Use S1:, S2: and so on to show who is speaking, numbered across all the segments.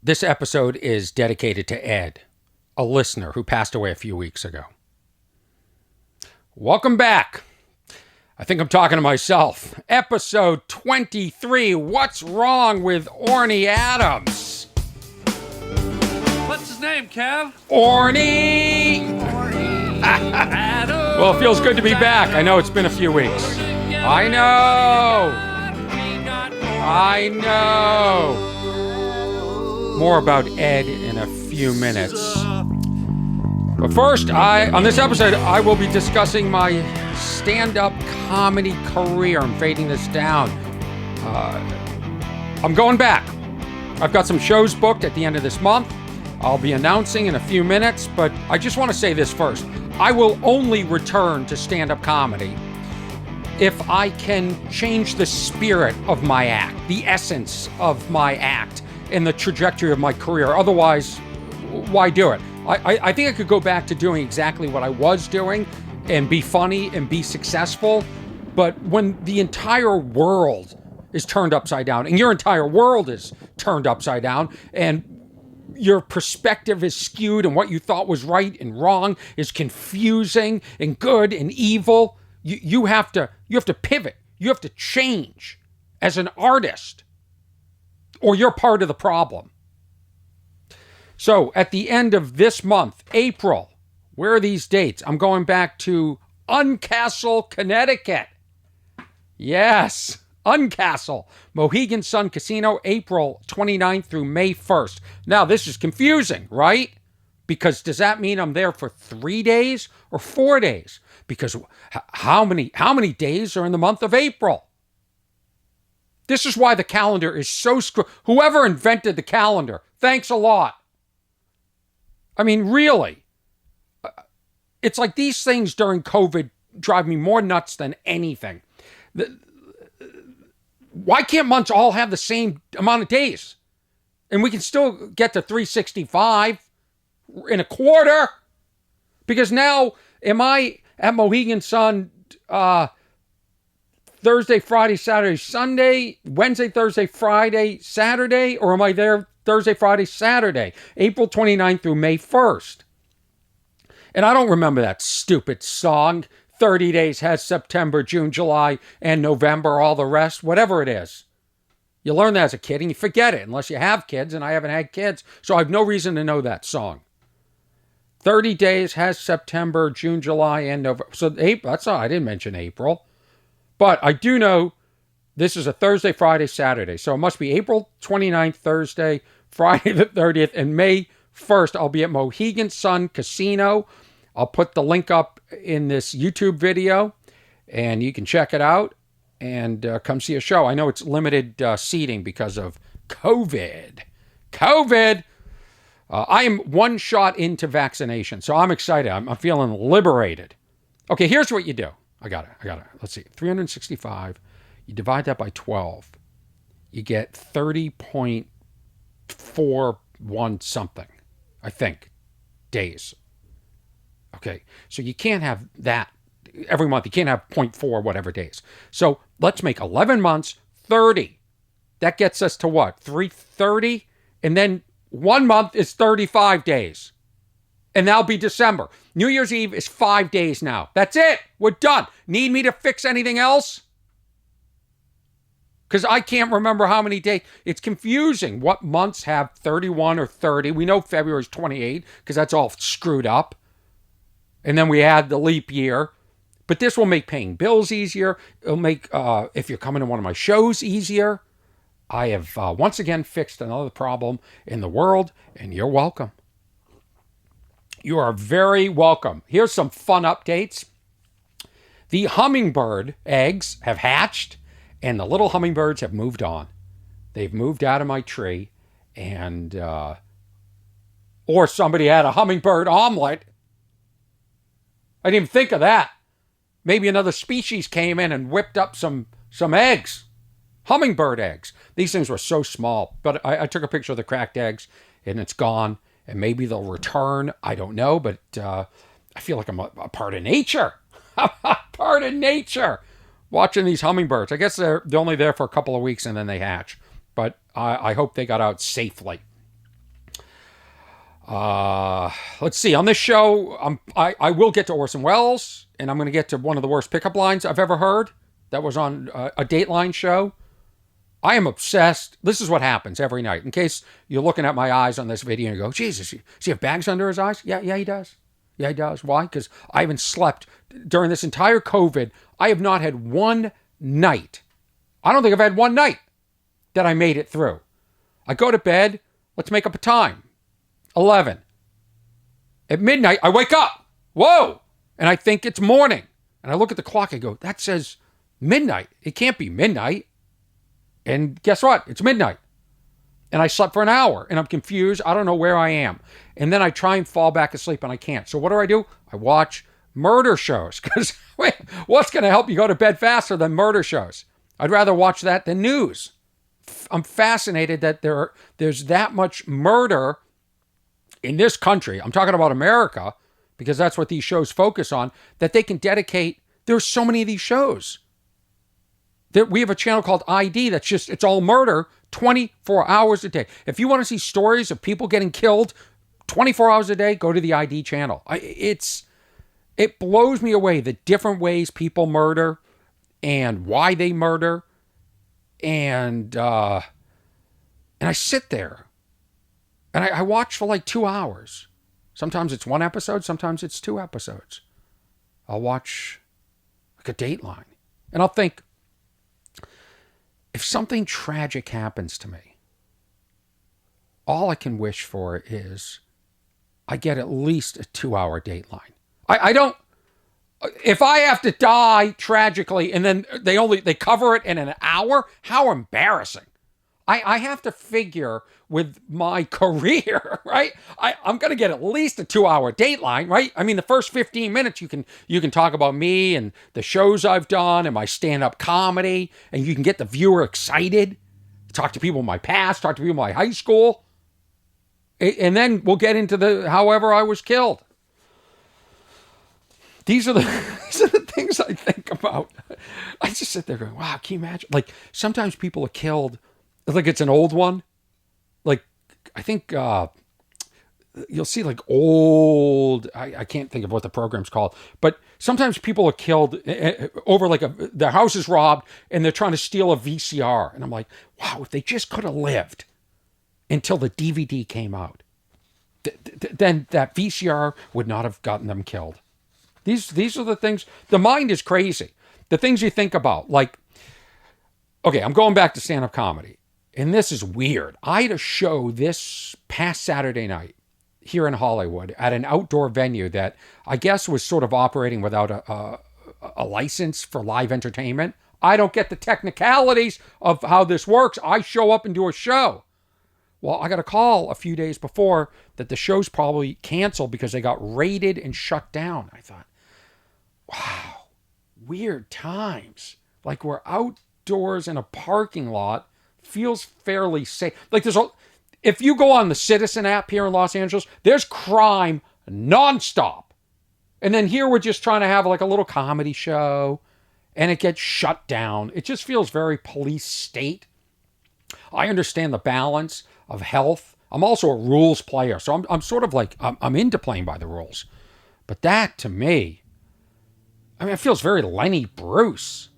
S1: This episode is dedicated to Ed, a listener who passed away a few weeks ago. Welcome back. I think I'm talking to myself. Episode 23, What's Wrong with Orny Adams?
S2: What's his name, Kev?
S1: Orny! Well, it feels good to be back. I know it's been a few weeks. I know. More about Ed in a few minutes. But first, on this episode, I will be discussing my stand-up comedy career. I'm fading this down. I'm going back. I've got some shows booked at the end of this month. I'll be announcing in a few minutes, but I just want to say this first. I will only return to stand-up comedy if I can change the spirit of my act, the essence of my act, and the trajectory of my career. Otherwise, why do it? I think I could go back to doing exactly what I was doing and be funny and be successful. But when the entire world is turned upside down, and your entire world is turned upside down, and your perspective is skewed, and what you thought was right and wrong is confusing, and good and evil, you have to pivot. You have to change as an artist, or you're part of the problem. So at the end of this month, April, where are these dates? I'm going back to Uncastle, Connecticut. Yes, Uncastle, Mohegan Sun Casino, April 29th through May 1st. Now, this is confusing, right? Because does that mean I'm there for 3 days or 4 days? Because how many days are in the month of April? This is why the calendar is so screwed. Whoever invented the calendar, thanks a lot. I mean, really. It's like these things during COVID drive me more nuts than anything. Why can't months all have the same amount of days? And we can still get to 365 in a quarter? Because now, am I at Mohegan Sun Thursday, Friday, Saturday, Sunday, Wednesday, Thursday, Friday, Saturday, or am I there Thursday, Friday, Saturday, April 29th through May 1st? And I don't remember that stupid song, 30 days has September, June, July, and November, all the rest, whatever it is. You learn that as a kid and you forget it, unless you have kids, and I haven't had kids, so I have no reason to know that song. 30 days has September, June, July, and November. So April, that's all. I didn't mention April. But I do know this is a Thursday, Friday, Saturday. So it must be April 29th, Thursday, Friday the 30th, and May 1st. I'll be at Mohegan Sun Casino. I'll put the link up in this YouTube video, and you can check it out and come see a show. I know it's limited seating because of COVID. I am one shot into vaccination, so I'm excited. I'm feeling liberated. Okay, here's what you do. I got it. Let's see. 365. You divide that by 12. You get 30.41 something, I think, days. Okay, so you can't have that every month. You can't have 0.4 whatever days. So let's make 11 months, 30. That gets us to what? 330? And then 1 month is 35 days. And that'll be December. New Year's Eve is 5 days now. That's it. We're done. Need me to fix anything else? Because I can't remember how many days. It's confusing. What months have 31 or 30? We know February's 28 because that's all screwed up. And then we add the leap year. But this will make paying bills easier. It'll make, if you're coming to one of my shows, easier. I have once again fixed another problem in the world, and you're welcome. You are very welcome. Here's some fun updates. The hummingbird eggs have hatched, and the little hummingbirds have moved on. They've moved out of my tree, and or somebody had a hummingbird omelet. I didn't even think of that. Maybe another species came in and whipped up some eggs. Hummingbird eggs. These things were so small, but I took a picture of the cracked eggs, and it's gone. And maybe they'll return. I don't know, but I feel like I'm a part of nature. I'm a part of nature. Watching these hummingbirds. I guess they're only there for a couple of weeks and then they hatch. But I hope they got out safely. Let's see. On this show, I will get to Orson Welles, and I'm going to get to one of the worst pickup lines I've ever heard. That was on a Dateline show. I am obsessed. This is what happens every night. In case you're looking at my eyes on this video and you go, Jesus, does he have bags under his eyes? Yeah, he does. Yeah, he does. Why? Because I haven't slept during this entire COVID. I have not had one night. I don't think I've had one night that I made it through. I go to bed. Let's make up a time. 11. At midnight, I wake up. Whoa! And I think it's morning. And I look at the clock. I go, that says midnight. It can't be midnight. And guess what? It's midnight. And I slept for an hour. And I'm confused. I don't know where I am. And then I try and fall back asleep and I can't. So what do? I watch murder shows. Because what's going to help you go to bed faster than murder shows? I'd rather watch that than news. I'm fascinated that there's that much murder in this country. I'm talking about America, because that's what these shows focus on, that they can dedicate. There's so many of these shows. We have a channel called ID that's just, it's all murder 24 hours a day. If you want to see stories of people getting killed 24 hours a day, go to the ID channel. It blows me away the different ways people murder and why they murder. And I sit there and I watch for like 2 hours. Sometimes it's one episode, sometimes it's 2 episodes. I'll watch like a Dateline and I'll think, if something tragic happens to me, all I can wish for is I get at least a 2-hour Dateline. I don't, if I have to die tragically and then they cover it in an hour, how embarrassing. I have to figure with my career, right? I'm going to get at least a 2-hour Dateline, right? I mean, the first 15 minutes you can talk about me and the shows I've done and my stand-up comedy, and you can get the viewer excited. Talk to people in my past, talk to people in my high school, and then we'll get into the however I was killed. These are the things I think about. I just sit there going, wow, can you imagine? Like, sometimes people are killed. Like, it's an old one. Like, I think you'll see like old, I can't think of what the program's called, but sometimes people are killed over like their house is robbed and they're trying to steal a VCR. And I'm like, wow, if they just could have lived until the DVD came out, then that VCR would not have gotten them killed. These are the things, the mind is crazy. The things you think about, like, okay, I'm going back to stand-up comedy. And this is weird. I had a show this past Saturday night here in Hollywood at an outdoor venue that I guess was sort of operating without a license for live entertainment. I don't get the technicalities of how this works. I show up and do a show. Well, I got a call a few days before that the show's probably canceled because they got raided and shut down. I thought, wow, weird times. Like, we're outdoors in a parking lot. Feels fairly safe. Like, if you go on the Citizen app here in Los Angeles, there's crime nonstop. And then here we're just trying to have like a little comedy show and it gets shut down. It just feels very police state. I understand the balance of health. I'm also a rules player. So I'm sort of like, I'm into playing by the rules. But that, to me, I mean, it feels very Lenny Bruce.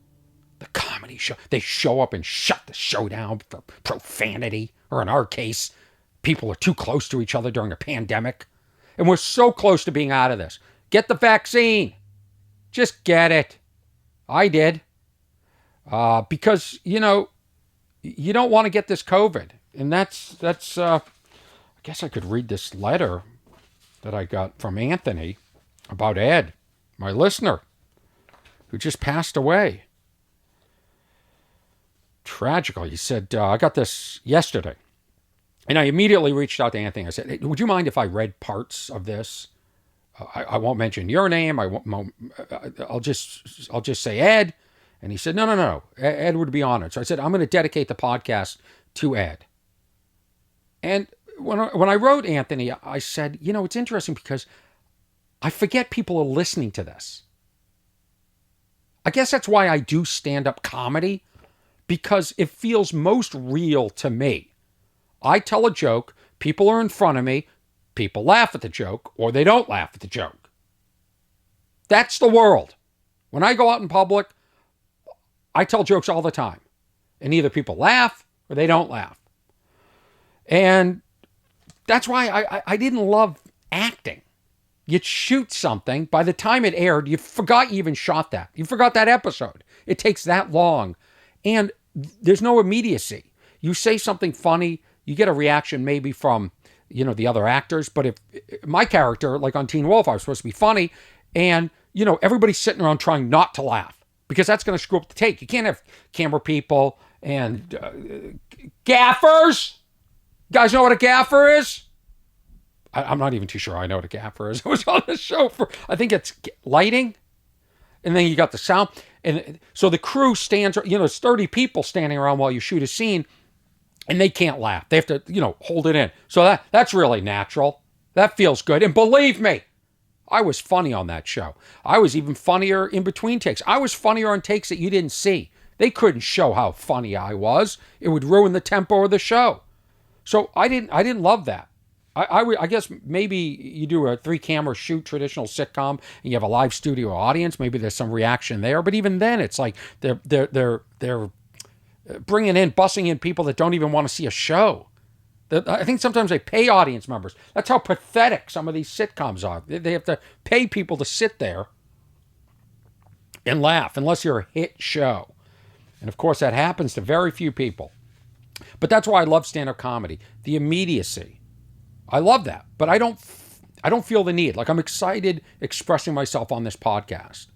S1: The comedy show. They show up and shut the show down for profanity. Or in our case, people are too close to each other during a pandemic. And we're so close to being out of this. Get the vaccine. Just get it. I did. Because, you don't want to get this COVID. And that's I guess I could read this letter that I got from Anthony about Ed, my listener, who just passed away. Tragically. He said, I got this yesterday. And I immediately reached out to Anthony. I said, hey, would you mind if I read parts of this? I won't mention your name. I'll just say Ed. And he said, no. Ed would be honored. So I said, I'm going to dedicate the podcast to Ed. And when I wrote Anthony, I said, it's interesting because I forget people are listening to this. I guess that's why I do stand-up comedy, because it feels most real to me. I tell a joke, people are in front of me, people laugh at the joke or they don't laugh at the joke. That's the world. When I go out in public, I tell jokes all the time. And either people laugh or they don't laugh. And that's why I didn't love acting. You'd shoot something. By the time it aired, you forgot you even shot that. You forgot that episode. It takes that long. And there's no immediacy. You say something funny, you get a reaction maybe from, the other actors. But if my character, like on Teen Wolf, I was supposed to be funny. And, everybody's sitting around trying not to laugh. Because that's going to screw up the take. You can't have camera people and gaffers. You guys know what a gaffer is? I'm not even too sure I know what a gaffer is. I was on the show I think it's lighting. And then you got the sound. And so the crew stands, it's 30 people standing around while you shoot a scene. And they can't laugh. They have to, hold it in. So that's really natural. That feels good. And believe me, I was funny on that show. I was even funnier in between takes. I was funnier on takes that you didn't see. They couldn't show how funny I was. It would ruin the tempo of the show. So I didn't love that. I guess maybe you do a 3-camera shoot traditional sitcom and you have a live studio audience. Maybe there's some reaction there. But even then, it's like they're bussing in people that don't even want to see a show. I think sometimes they pay audience members. That's how pathetic some of these sitcoms are. They have to pay people to sit there and laugh unless you're a hit show. And of course, that happens to very few people. But that's why I love stand-up comedy. The immediacy. I love that. But I don't feel the need. Like, I'm excited expressing myself on this podcast.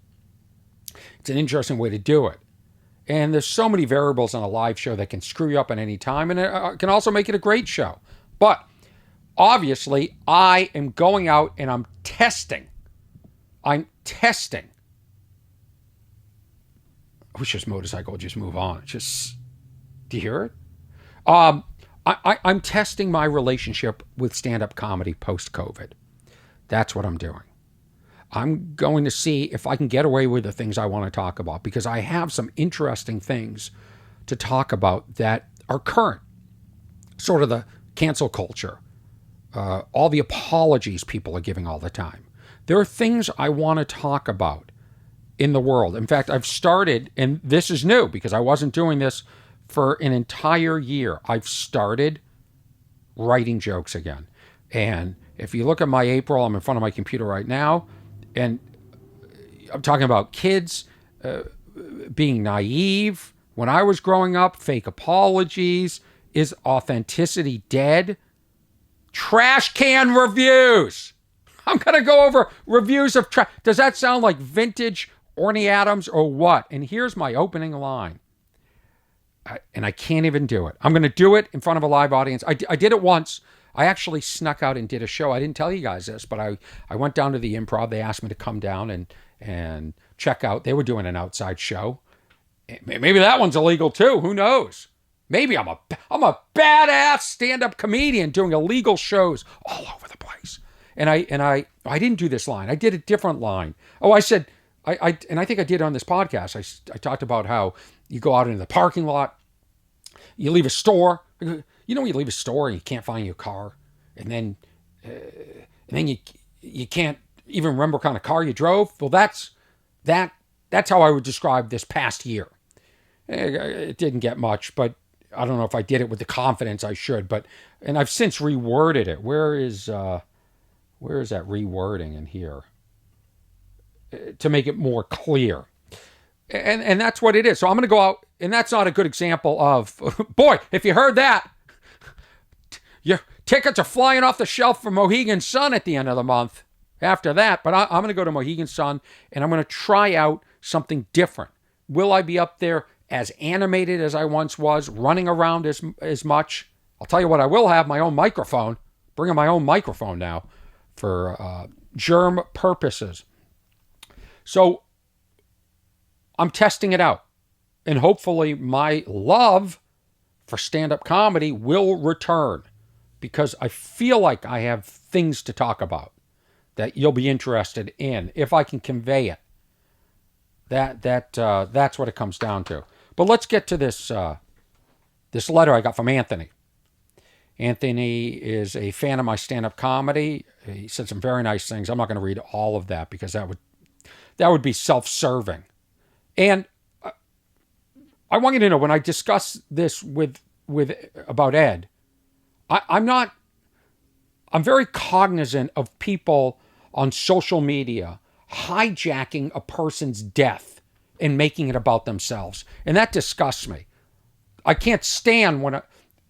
S1: It's an interesting way to do it. And there's so many variables on a live show that can screw you up at any time, and it can also make it a great show. But obviously, I am going out and I'm testing. I wish this motorcycle would just move on. Do you hear it? I'm testing my relationship with stand-up comedy post-COVID. That's what I'm doing. I'm going to see if I can get away with the things I want to talk about, because I have some interesting things to talk about that are current. Sort of the cancel culture, all the apologies people are giving all the time. There are things I want to talk about in the world. In fact, I've started, and this is new because I wasn't doing this for an entire year. I've started writing jokes again. And if you look at my April, I'm in front of my computer right now, and I'm talking about kids being naive. When I was growing up, fake apologies. Is authenticity dead? Trash can reviews. I'm going to go over reviews of trash. Does that sound like vintage Orny Adams or what? And here's my opening line. And I can't even do it. I'm going to do it in front of a live audience. I did it once. I actually snuck out and did a show. I didn't tell you guys this, but I went down to the Improv. They asked me to come down and check out. They were doing an outside show. Maybe that one's illegal too. Who knows? Maybe I'm a badass stand-up comedian doing illegal shows all over the place. And I didn't do this line. I did a different line. Oh, I said, and I think I did on this podcast. I talked about how you go out into the parking lot, you leave a store. You know when you leave a store and you can't find your car, and then you can't even remember what kind of car you drove? Well, that's how I would describe this past year. It didn't get much, but I don't know if I did it with the confidence I should. And I've since reworded it. Where is that rewording in here to make it more clear? And that's what it is. So I'm going to go out, and that's not a good example of, boy, if you heard that, your tickets are flying off the shelf for Mohegan Sun at the end of the month after that. But I'm going to go to Mohegan Sun, and I'm going to try out something different. Will I be up there as animated as I once was, running around as much? I'll tell you what, I will have my own microphone. Bringing my own microphone now for germ purposes. So I'm testing it out. And hopefully my love for stand-up comedy will return, because I feel like I have things to talk about that you'll be interested in if I can convey it. That's what it comes down to. But let's get to this letter I got from Anthony. Anthony is a fan of my stand-up comedy. He said some very nice things. I'm not going to read all of that because that would be self-serving. And I want you to know, when I discuss this about Ed, I'm very cognizant of people on social media hijacking a person's death and making it about themselves. And that disgusts me. I can't stand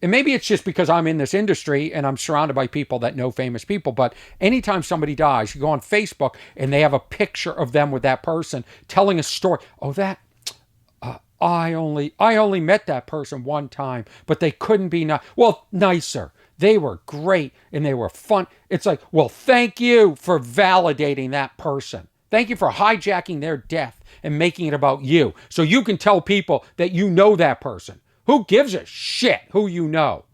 S1: and maybe it's just because I'm in this industry and I'm surrounded by people that know famous people, but anytime somebody dies, you go on Facebook and they have a picture of them with that person telling a story. Oh, I only met that person one time, but they couldn't be nicer. They were great and they were fun. It's like, well, thank you for validating that person. Thank you for hijacking their death and making it about you, so you can tell people that you know that person. Who gives a shit who you know?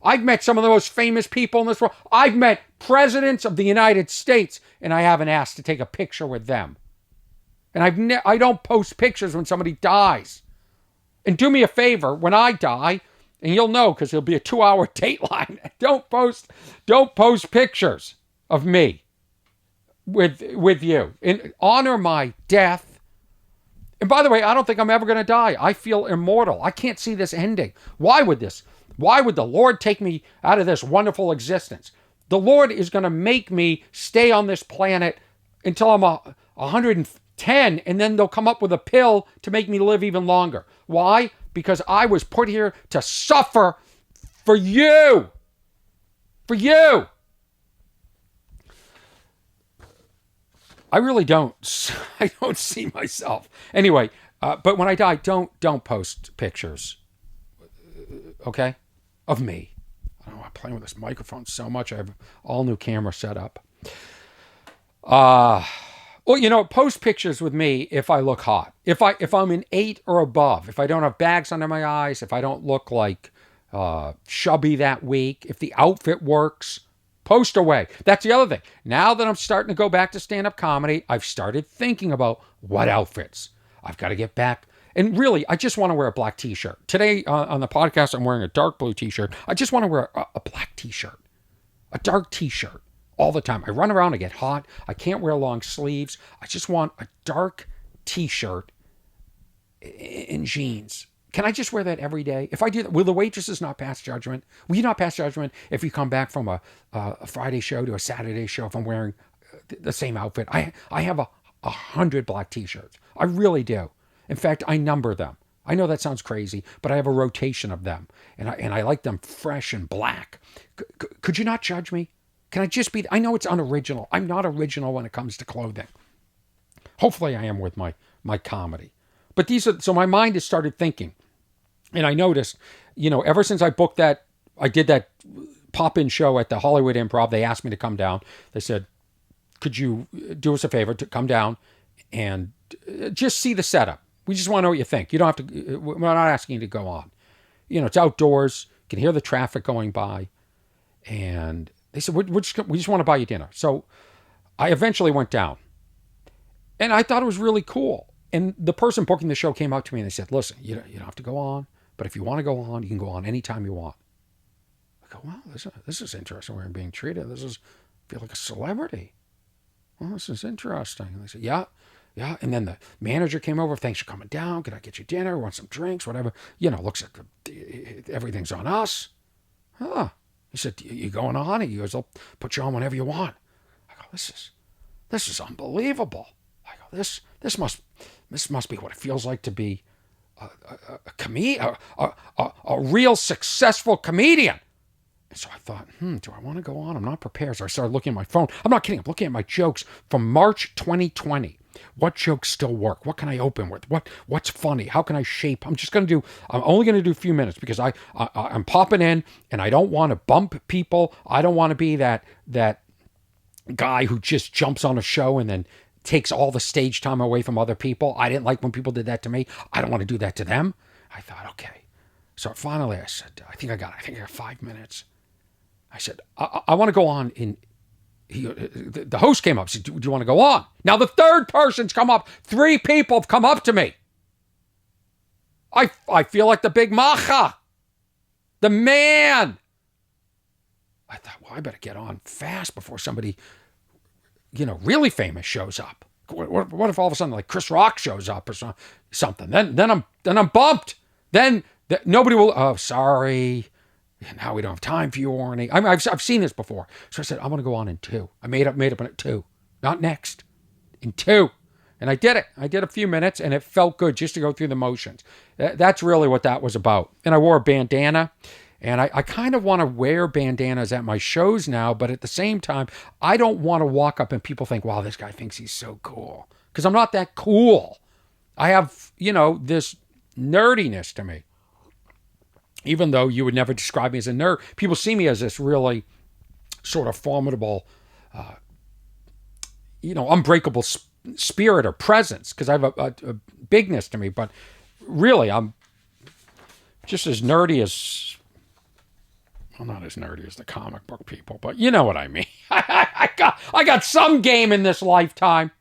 S1: I've met some of the most famous people in this world. I've met presidents of the United States, and I haven't asked to take a picture with them. And I don't post pictures when somebody dies. And do me a favor, when I die, and you'll know because there'll be a 2-hour dateline, don't post pictures of me with you. And honor my death. And by the way, I don't think I'm ever going to die. I feel immortal. I can't see this ending. Why would the Lord take me out of this wonderful existence? The Lord is going to make me stay on this planet until I'm 110, and then they'll come up with a pill to make me live even longer. Why? Because I was put here to suffer for you. For you. I really don't see myself. Anyway, but when I die, don't post pictures, okay, of me. I don't know, I'm playing with this microphone so much. I have an all new camera set up. Well, post pictures with me if I look hot. If I'm an 8 or above, if I don't have bags under my eyes, if I don't look like chubby that week, if the outfit works, post away. That's the other thing. Now that I'm starting to go back to stand-up comedy, I've started thinking about what outfits. I've got to get back. And really, I just want to wear a black t-shirt. Today on the podcast, I'm wearing a dark blue t-shirt. I just want to wear a black t-shirt. A dark t-shirt all the time. I run around, I get hot. I can't wear long sleeves. I just want a dark t-shirt and jeans. Can I just wear that every day? If I do that, will the waitresses not pass judgment? Will you not pass judgment if you come back from a Friday show to a Saturday show if I'm wearing the same outfit? I have 100 black t-shirts. I really do. In fact, I number them. I know that sounds crazy, but I have a rotation of them, and I like them fresh and black. Could you not judge me? Can I just be? I know it's unoriginal. I'm not original when it comes to clothing. Hopefully, I am with my comedy. But so my mind has started thinking. And I noticed, ever since I did that pop-in show at the Hollywood Improv, they asked me to come down. They said, could you do us a favor to come down and just see the setup? We just want to know what you think. You don't have to, we're not asking you to go on. It's outdoors. You can hear the traffic going by. And they said, we just want to buy you dinner. So I eventually went down. And I thought it was really cool. And the person booking the show came up to me and they said, listen, you don't have to go on. But if you want to go on, you can go on anytime you want. I go, wow, this is interesting where I'm being treated. I feel like a celebrity. Well, this is interesting. And they said, yeah. And then the manager came over. Thanks for coming down. Can I get you dinner? Want some drinks? Whatever. Looks like everything's on us. Huh. He said, you going on? He goes, I'll put you on whenever you want. I go, this is unbelievable. I go, this must be what it feels like to be a real successful comedian. And so I thought, do I want to go on? I'm not prepared. So I started looking at my phone. I'm not kidding. I'm looking at my jokes from March 2020. What jokes still work? What can I open with? What's funny? How can I shape? I'm only going to do a few minutes because I'm popping in and I don't want to bump people. I don't want to be that guy who just jumps on a show and then takes all the stage time away from other people. I didn't like when people did that to me. I don't want to do that to them. I thought, okay. So finally I said, I think I got 5 minutes. I said, I want to go on the host came up and said, do you want to go on? Now the third person's come up. 3 people have come up to me. I feel like the big macha. The man. I thought, well, I better get on fast before somebody, really famous shows up. What if all of a sudden like Chris Rock shows up or something? Then I'm bumped. Then nobody will. Oh, sorry. Now we don't have time for you, Orny. I've seen this before. So I said, I'm going to go on in 2. I made up in 2. Not next. In 2. And I did it. I did a few minutes, and it felt good just to go through the motions. That's really what that was about. And I wore a bandana, and I kind of want to wear bandanas at my shows now, but at the same time, I don't want to walk up and people think, wow, this guy thinks he's so cool. Because I'm not that cool. I have, this nerdiness to me. Even though you would never describe me as a nerd, people see me as this really sort of formidable, unbreakable spirit or presence, because I have a bigness to me. But really, I'm just as nerdy as, well, not as nerdy as the comic book people, but you know what I mean. I got some game in this lifetime.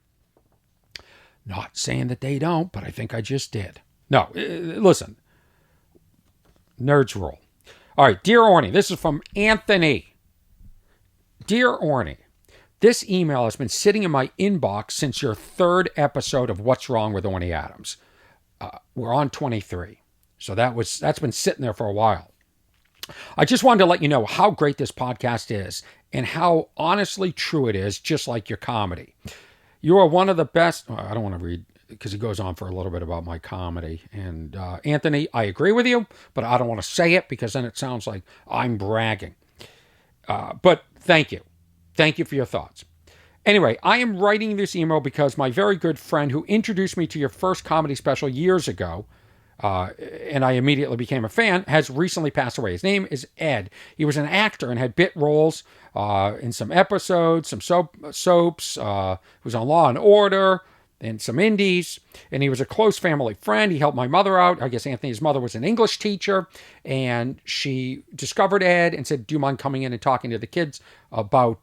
S1: Not saying that they don't, but I think I just did. No, listen. Nerds rule. All right, Dear Orny, this is from Anthony. Dear Orny, this email has been sitting in my inbox since your 3rd episode of What's Wrong with Orny Adams. We're on 23, so that's been sitting there for a while. I just wanted to let you know how great this podcast is and how honestly true it is, just like your comedy. You are one of the best. I don't want to read, because he goes on for a little bit about my comedy. And Anthony, I agree with you, but I don't want to say it because then it sounds like I'm bragging. But thank you. Thank you for your thoughts. Anyway, I am writing this email because my very good friend who introduced me to your first comedy special years ago, and I immediately became a fan, has recently passed away. His name is Ed. He was an actor and had bit roles in some episodes, some soaps. He was on Law and Order and some indies, and he was a close family friend. He helped my mother out. I guess Anthony's mother was an English teacher, and she discovered Ed and said, do you mind coming in and talking to the kids about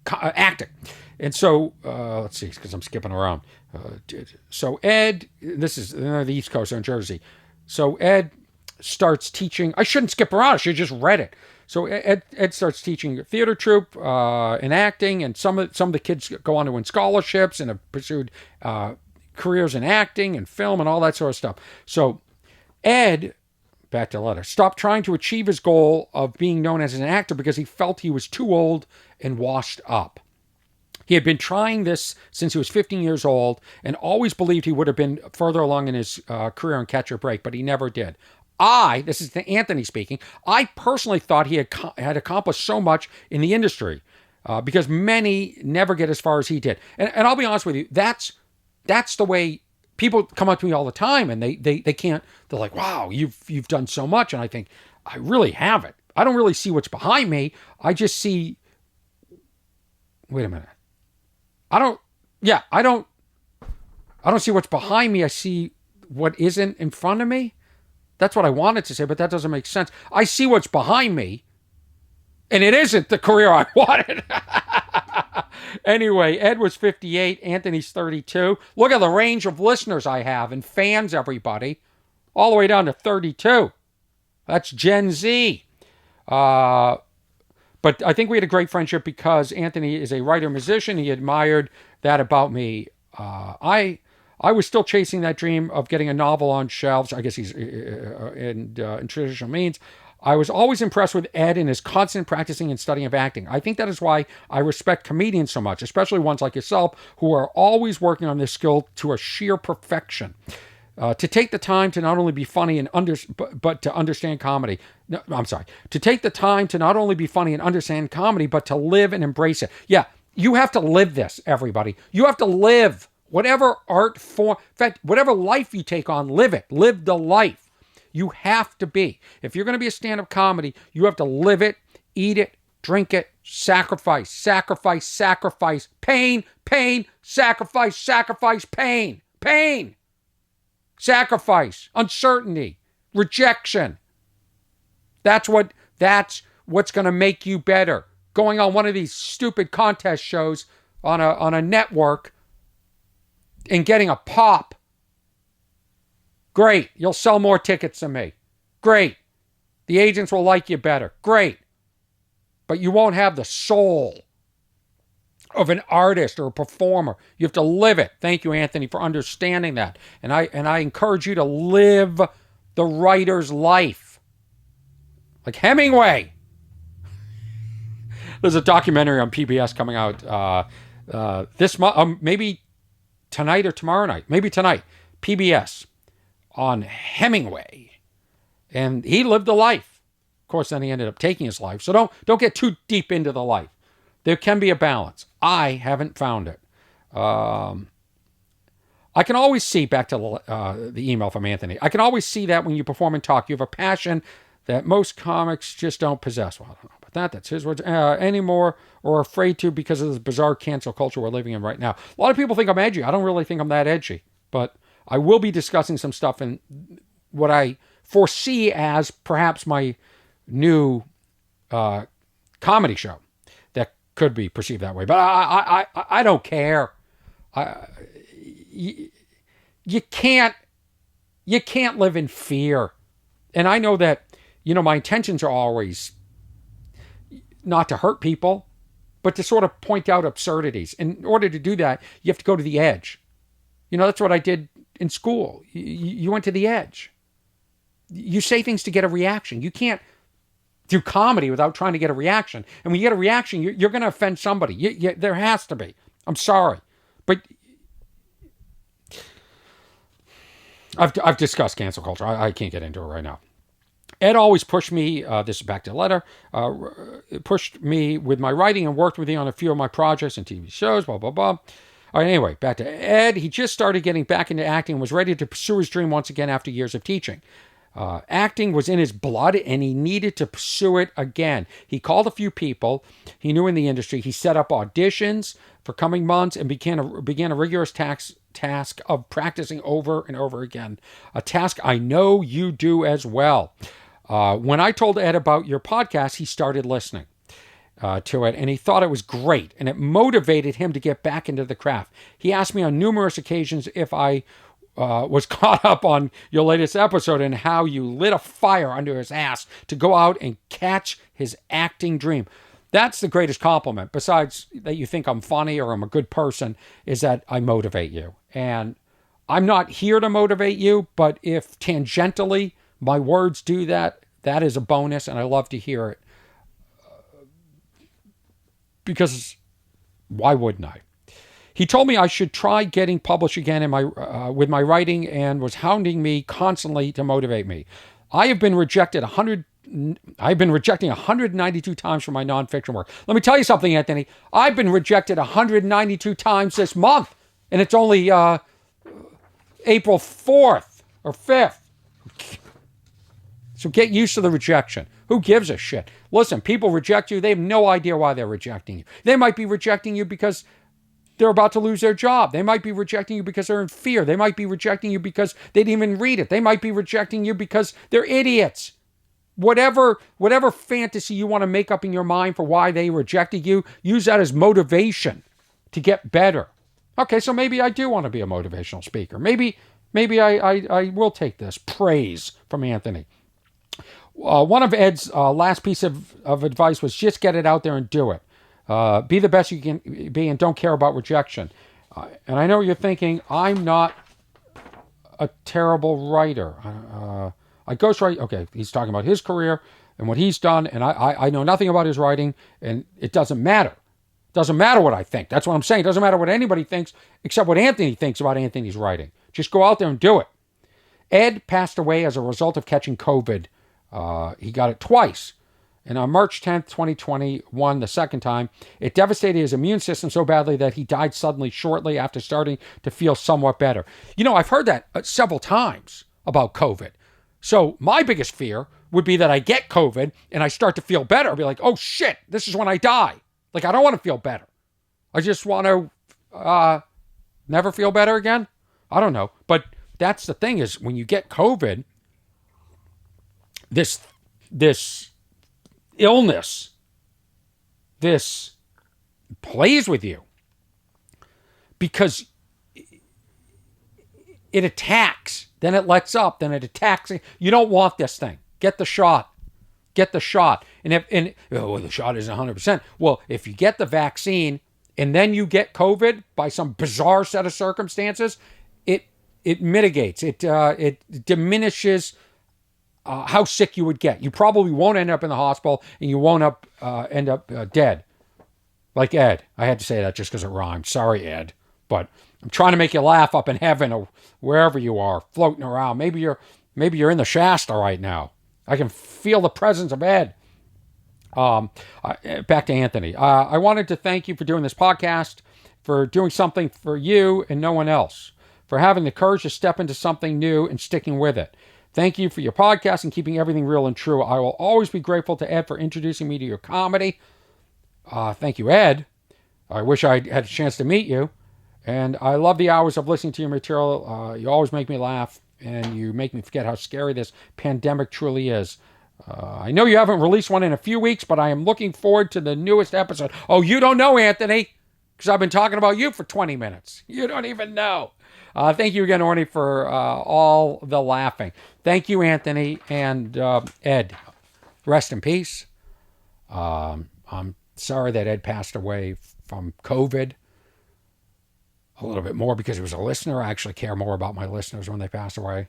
S1: acting? And so, let's see, because I'm skipping around. So Ed, this is the East Coast in Jersey. So Ed starts teaching. I shouldn't skip around. I should have just read it. So Ed starts teaching theater troupe and acting, and some of the kids go on to win scholarships and have pursued careers in acting and film and all that sort of stuff. So Ed, back to the letter, stopped trying to achieve his goal of being known as an actor because he felt he was too old and washed up. He had been trying this since he was 15 years old and always believed he would have been further along in his career on Catch or Break, but he never did. This is Anthony speaking, I personally thought he had accomplished so much in the industry because many never get as far as he did. And I'll be honest with you, that's the way people come up to me all the time, and they can't, they're like, wow, you've done so much. And I think, I really haven't. I don't really see what's behind me. I just see, wait a minute. I don't see what's behind me. I see what isn't in front of me. That's what I wanted to say, but that doesn't make sense. I see what's behind me, and it isn't the career I wanted. Anyway, Ed was 58, Anthony's 32. Look at the range of listeners I have and fans, everybody. All the way down to 32. That's Gen Z. But I think we had a great friendship because Anthony is a writer-musician. He admired that about me. I was still chasing that dream of getting a novel on shelves. I guess he's in traditional means. I was always impressed with Ed and his constant practicing and studying of acting. I think that is why I respect comedians so much, especially ones like yourself who are always working on this skill to a sheer perfection. To take the time to not only be funny and but to understand comedy. No, I'm sorry. To take the time to not only be funny and understand comedy, but to live and embrace it. Yeah, you have to live this, everybody. You have to live whatever art form, in fact, whatever life you take on, live it. Live the life. You have to be. If you're going to be a stand-up comedy, you have to live it, eat it, drink it, sacrifice, sacrifice, sacrifice, pain, pain, sacrifice, sacrifice, pain, pain. Sacrifice, uncertainty, rejection. That's what's going to make you better. Going on one of these stupid contest shows on a network and getting a pop. Great. You'll sell more tickets than me. Great. The agents will like you better. Great. But you won't have the soul of an artist or a performer. You have to live it. Thank you, Anthony, for understanding that. And I encourage you to live the writer's life. Like Hemingway. There's a documentary on PBS coming out this month, maybe tonight or tomorrow night. Maybe tonight. PBS on Hemingway. And he lived a life. Of course, then he ended up taking his life. So don't get too deep into the life. There can be a balance. I haven't found it. I can always see, back to the email from Anthony, I can always see that when you perform and talk, you have a passion that most comics just don't possess. Well, I don't know about that. That's his words. Anymore, or afraid to, because of this bizarre cancel culture we're living in right now. A lot of people think I'm edgy. I don't really think I'm that edgy. But I will be discussing some stuff in what I foresee as perhaps my new comedy show that could be perceived that way. But I don't care. You can't live in fear. And I know that, my intentions are always not to hurt people, but to sort of point out absurdities. In order to do that, you have to go to the edge. That's what I did in school. You went to the edge. You say things to get a reaction. You can't do comedy without trying to get a reaction. And when you get a reaction, you're going to offend somebody. There has to be. I'm sorry. But I've discussed cancel culture. I can't get into it right now. Ed always pushed me, this is back to the letter, pushed me with my writing and worked with me on a few of my projects and TV shows, blah, blah, blah. All right, anyway, back to Ed. He just started getting back into acting and was ready to pursue his dream once again after years of teaching. Acting was in his blood, and he needed to pursue it again. He called a few people he knew in the industry. He set up auditions for coming months and began a rigorous task of practicing over and over again. A task I know you do as well. When I told Ed about your podcast, he started listening to it, and he thought it was great, and it motivated him to get back into the craft. He asked me on numerous occasions if I was caught up on your latest episode and how you lit a fire under his ass to go out and catch his acting dream. That's the greatest compliment, besides that you think I'm funny or I'm a good person, is that I motivate you. And I'm not here to motivate you, but if tangentially my words do that, that is a bonus, and I love to hear it. Because why wouldn't I? He told me I should try getting published again with my writing, and was hounding me constantly to motivate me. I've been rejecting 192 times for my nonfiction work. Let me tell you something, Anthony. I've been rejected 192 times this month, and it's only April 4th or 5th. So get used to the rejection. Who gives a shit? Listen, people reject you. They have no idea why they're rejecting you. They might be rejecting you because they're about to lose their job. They might be rejecting you because they're in fear. They might be rejecting you because they didn't even read it. They might be rejecting you because they're idiots. Whatever fantasy you want to make up in your mind for why they rejected you, use that as motivation to get better. Okay, so maybe I do want to be a motivational speaker. Maybe I will take this praise from Anthony. One of Ed's last piece of advice was just get it out there and do it. Be the best you can be and don't care about rejection. And I know what you're thinking, I'm not a terrible writer. I ghostwrite. Okay, he's talking about his career and what he's done, and I know nothing about his writing, and it doesn't matter. It doesn't matter what I think. That's what I'm saying. It doesn't matter what anybody thinks except what Anthony thinks about Anthony's writing. Just go out there and do it. Ed passed away as a result of catching COVID. He got it twice. And on March 10th, 2021, the second time, it devastated his immune system so badly that he died suddenly shortly after starting to feel somewhat better. I've heard that several times about COVID. So my biggest fear would be that I get COVID and I start to feel better. I'll be like, oh shit, this is when I die. Like, I don't want to feel better. I just want to never feel better again. I don't know. But that's the thing, is when you get COVID, this illness, this plays with you because it attacks, then it lets up, then it attacks. You don't want this thing. Get the shot. get the shot. The shot isn't 100%. Well, if you get the vaccine and then you get COVID by some bizarre set of circumstances, it mitigates. It diminishes how sick you would get. You probably won't end up in the hospital, and you won't end up dead. Like Ed. I had to say that just because it rhymed. Sorry, Ed. But I'm trying to make you laugh up in heaven or wherever you are, floating around. Maybe you're in the Shasta right now. I can feel the presence of Ed. Back to Anthony. I wanted to thank you for doing this podcast, for doing something for you and no one else, for having the courage to step into something new and sticking with it. Thank you for your podcast and keeping everything real and true. I will always be grateful to Ed for introducing me to your comedy. Thank you, Ed. I wish I had a chance to meet you. And I love the hours of listening to your material. You always make me laugh, and you make me forget how scary this pandemic truly is. I know you haven't released one in a few weeks, but I am looking forward to the newest episode. Oh, you don't know, Anthony, because I've been talking about you for 20 minutes. You don't even know. Thank you again, Orny, for all the laughing. Thank you, Anthony, and Ed. Rest in peace. I'm sorry that Ed passed away from COVID. A little bit more because he was a listener. I actually care more about my listeners when they pass away.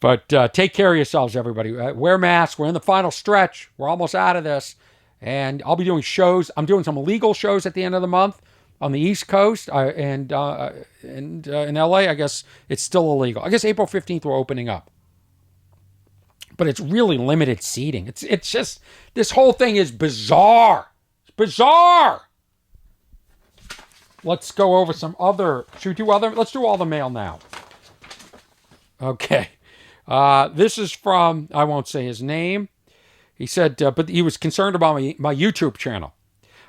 S1: But take care of yourselves, everybody. Wear masks. We're in the final stretch. We're almost out of this. And I'll be doing shows. I'm doing some legal shows at the end of the month on the East Coast. And in LA, I guess it's still illegal. I guess April 15th we're opening up. But it's really limited seating. It's just, this whole thing is bizarre. It's bizarre. Let's go over some other, let's do all the mail now. Okay. This is from, I won't say his name. He said, but he was concerned about my YouTube channel.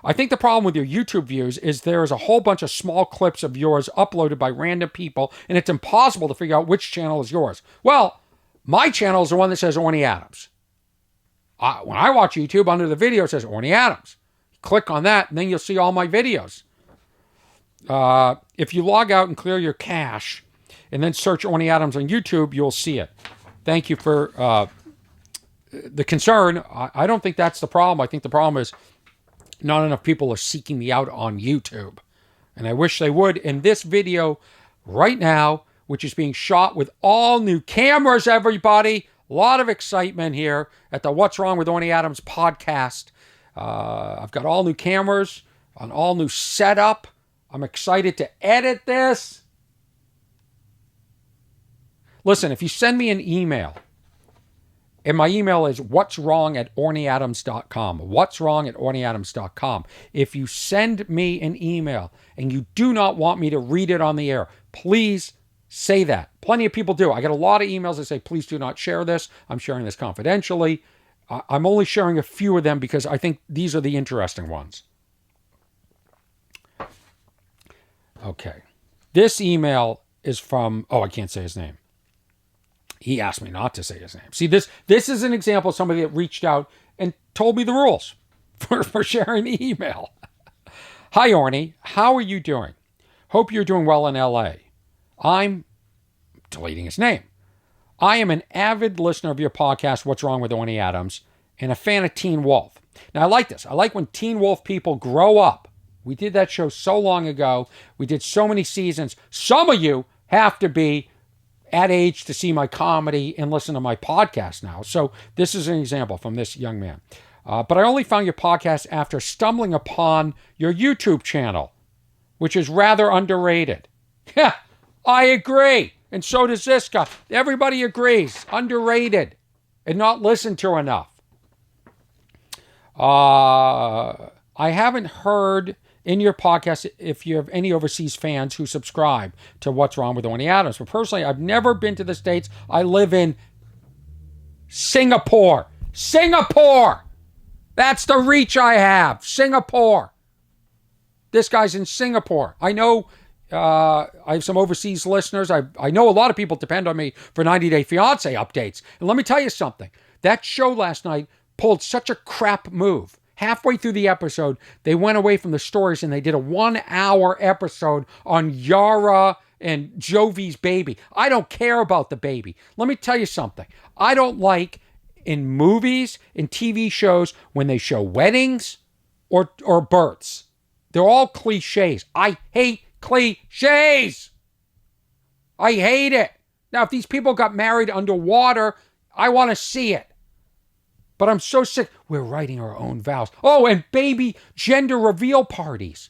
S1: I think the problem with your YouTube views is there is a whole bunch of small clips of yours uploaded by random people, and it's impossible to figure out which channel is yours. Well, my channel is the one that says Orny Adams. When I watch YouTube, under the video, it says Orny Adams. Click on that, and then you'll see all my videos. If you log out and clear your cache, and then search Orny Adams on YouTube, you'll see it. Thank you for the concern. I don't think that's the problem. I think the problem is not enough people are seeking me out on YouTube. And I wish they would. In this video right now, which is being shot with all new cameras, everybody. A lot of excitement here at the What's Wrong with Orny Adams podcast. I've got all new cameras, an all new setup. I'm excited to edit this. Listen, if you send me an email, and my email is what'swrong@ornyadams.com. What'swrong@ornyadams.com. If you send me an email and you do not want me to read it on the air, please say that. Plenty of people do. I get a lot of emails that say, please do not share this. I'm sharing this confidentially. I'm only sharing a few of them because I think these are the interesting ones. Okay. This email is from, I can't say his name. He asked me not to say his name. See, this is an example of somebody that reached out and told me the rules for sharing the email. Hi, Orny. How are you doing? Hope you're doing well in LA. I'm deleting his name. I am an avid listener of your podcast, What's Wrong with Orny Adams, and a fan of Teen Wolf. Now, I like this. I like when Teen Wolf people grow up. We did that show so long ago. We did so many seasons. Some of you have to be at age to see my comedy and listen to my podcast now. So this is an example from this young man. But I only found your podcast after stumbling upon your YouTube channel, which is rather underrated. Yeah, I agree. And so does this guy. Everybody agrees. Underrated and not listened to enough. I haven't heard in your podcast if you have any overseas fans who subscribe to What's Wrong with Orny Adams. But personally, I've never been to the States. I live in Singapore. Singapore! That's the reach I have. Singapore. This guy's in Singapore. I know I have some overseas listeners. I know a lot of people depend on me for 90 Day Fiancé updates. And let me tell you something. That show last night pulled such a crap move. Halfway through the episode, they went away from the stories and they did a 1-hour episode on Yara and Jovi's baby. I don't care about the baby. Let me tell you something. I don't like in movies, in TV shows, when they show weddings or births. They're all cliches. I hate cliches. I hate it. Now, if these people got married underwater, I want to see it. But I'm so sick. We're writing our own vows. Oh, and baby gender reveal parties.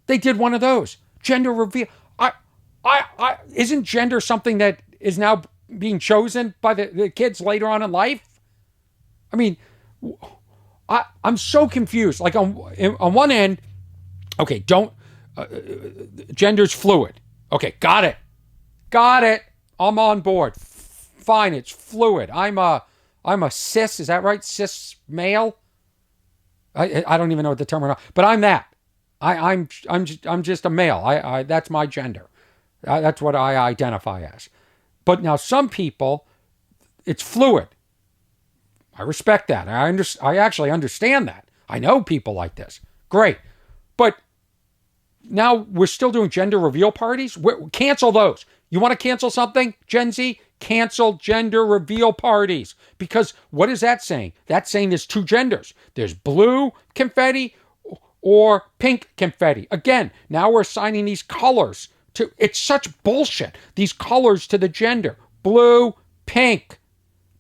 S1: They did one of those. Gender reveal. Isn't gender something that is now being chosen by the kids later on in life? I mean, I'm so confused. Like on one end, okay, gender's fluid. Okay, got it. I'm on board. Fine, it's fluid. I'm a cis. Is that right? Cis male. I don't even know what the term is, but I'm that. I'm just a male. That's my gender. That's what I identify as. But now some people, it's fluid. I respect that. I actually understand that. I know people like this. Great. But now we're still doing gender reveal parties? Cancel those. You want to cancel something, Gen Z? Cancel gender reveal parties. Because what is that saying? That's saying there's two genders. There's blue confetti or pink confetti. Again, now we're assigning these colors to, it's such bullshit. These colors to the gender. Blue, pink.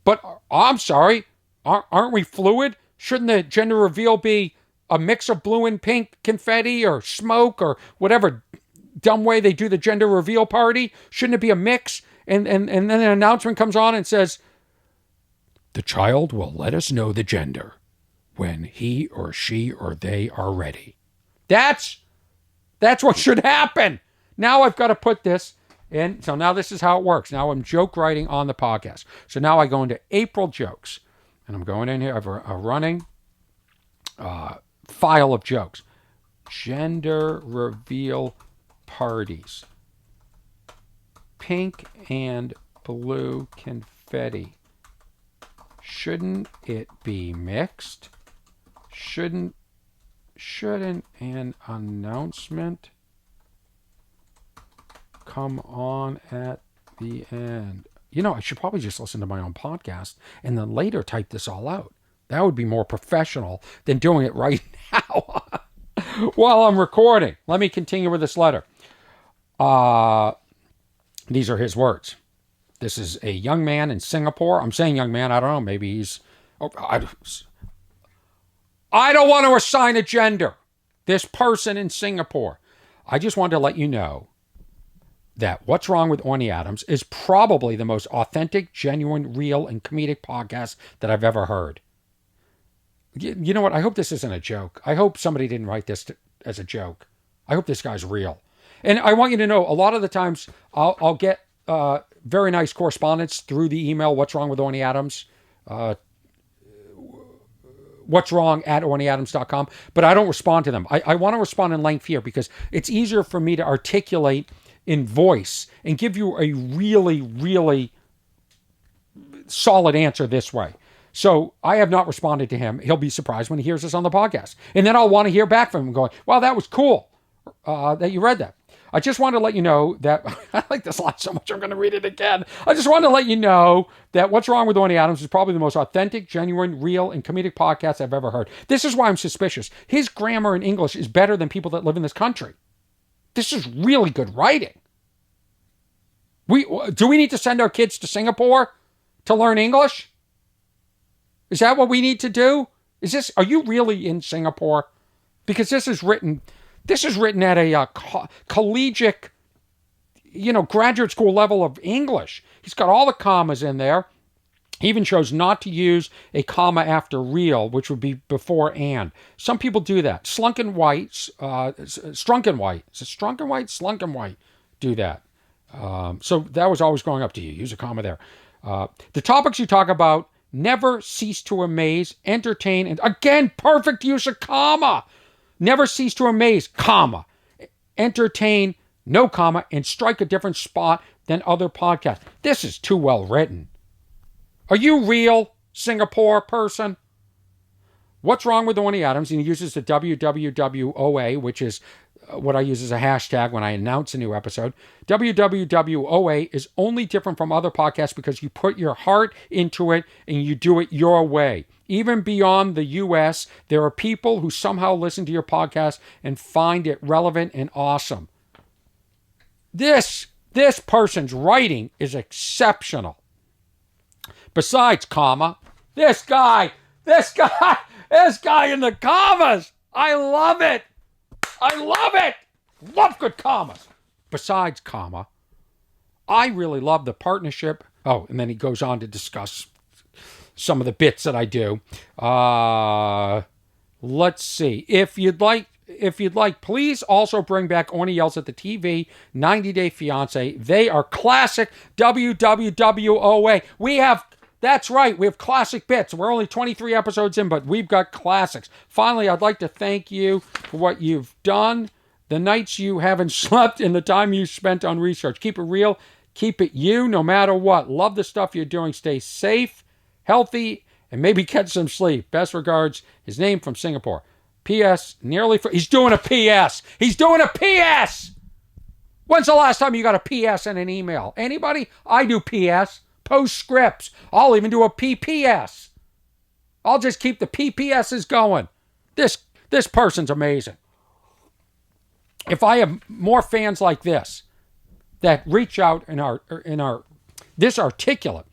S1: But I'm sorry, aren't we fluid? Shouldn't the gender reveal be a mix of blue and pink confetti or smoke or whatever dumb way they do the gender reveal party? Shouldn't it be a mix? And then an announcement comes on and says, the child will let us know the gender when he or she or they are ready. That's what should happen. Now I've got to put this in. So now this is how it works. Now I'm joke writing on the podcast. So now I go into April jokes. And I'm going in here. I have a running file of jokes. Gender reveal parties. Pink and blue confetti. Shouldn't it be mixed? Shouldn't an announcement come on at the end? You know, I should probably just listen to my own podcast and then later type this all out. That would be more professional than doing it right now while I'm recording. Let me continue with this letter. These are his words. This is a young man in Singapore. I'm saying young man. I don't know. Maybe he's... I don't want to assign a gender. This person in Singapore. I just wanted to let you know that What's Wrong with Orny Adams is probably the most authentic, genuine, real, and comedic podcast that I've ever heard. You know what? I hope this isn't a joke. I hope somebody didn't write this as a joke. I hope this guy's real. And I want you to know, a lot of the times I'll get very nice correspondence through the email, What's Wrong with Orny Adams, what's wrong at ornyadams.com, but I don't respond to them. I want to respond in length here because it's easier for me to articulate in voice and give you a really, really solid answer this way. So I have not responded to him. He'll be surprised when he hears this on the podcast. And then I'll want to hear back from him going, wow, that was cool that you read that. I just wanted to let you know that, I like this line so much, I'm going to read it again. I just wanted to let you know that What's Wrong with Orny Adams is probably the most authentic, genuine, real, and comedic podcast I've ever heard. This is why I'm suspicious. His grammar in English is better than people that live in this country. This is really good writing. Do we need to send our kids to Singapore to learn English? Is that what we need to do? Are you really in Singapore? Because this is written at a collegiate, graduate school level of English. He's got all the commas in there. He even chose not to use a comma after real, which would be before and. Some people do that. Strunken white. Is it Strunken white do that. So that was always going up to you. Use a comma there. The topics you talk about never cease to amaze, entertain, and again, perfect use of comma. Never cease to amaze, comma, entertain, no comma, and strike a different spot than other podcasts. This is too well written. Are you real, Singapore person? What's Wrong with Orny Adams? And he uses the WWWOA, which is what I use as a hashtag when I announce a new episode. WWWOA is only different from other podcasts because you put your heart into it and you do it your way. Even beyond the U.S., there are people who somehow listen to your podcast and find it relevant and awesome. This person's writing is exceptional. Besides, this guy in the commas. I love it. Love good commas. Besides, I really love the partnership. Oh, and then he goes on to discuss some of the bits that I do. Let's see. If you'd like, please also bring back Orny Yells at the TV, 90 Day Fiance. They are classic WWWOA. That's right, we have classic bits. We're only 23 episodes in, but we've got classics. Finally, I'd like to thank you for what you've done, the nights you haven't slept, and the time you spent on research. Keep it real. Keep it you, no matter what. Love the stuff you're doing. Stay safe, healthy, and maybe catch some sleep. Best regards, his name from Singapore. P.S. He's doing a P.S. He's doing a P.S. When's the last time you got a P.S. in an email? Anybody? I do P.S. Postscripts. I'll even do a PPS. I'll just keep the PPSs going. This person's amazing. If I have more fans like this that reach out in our this articulate,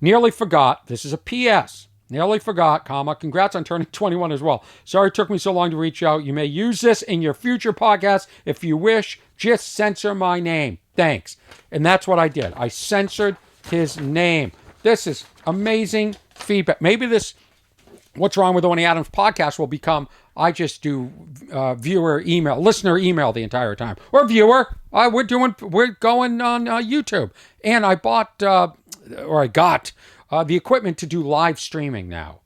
S1: nearly forgot. This is a PS. Nearly forgot, congrats on turning 21 as well. Sorry it took me so long to reach out. You may use this in your future podcasts if you wish. Just censor my name. Thanks. And that's what I did. I censored his name. This is amazing feedback. Maybe this What's Wrong with Orny Adams podcast will become, I just do listener email the entire time. Or viewer. We're going on YouTube. And I got the equipment to do live streaming now.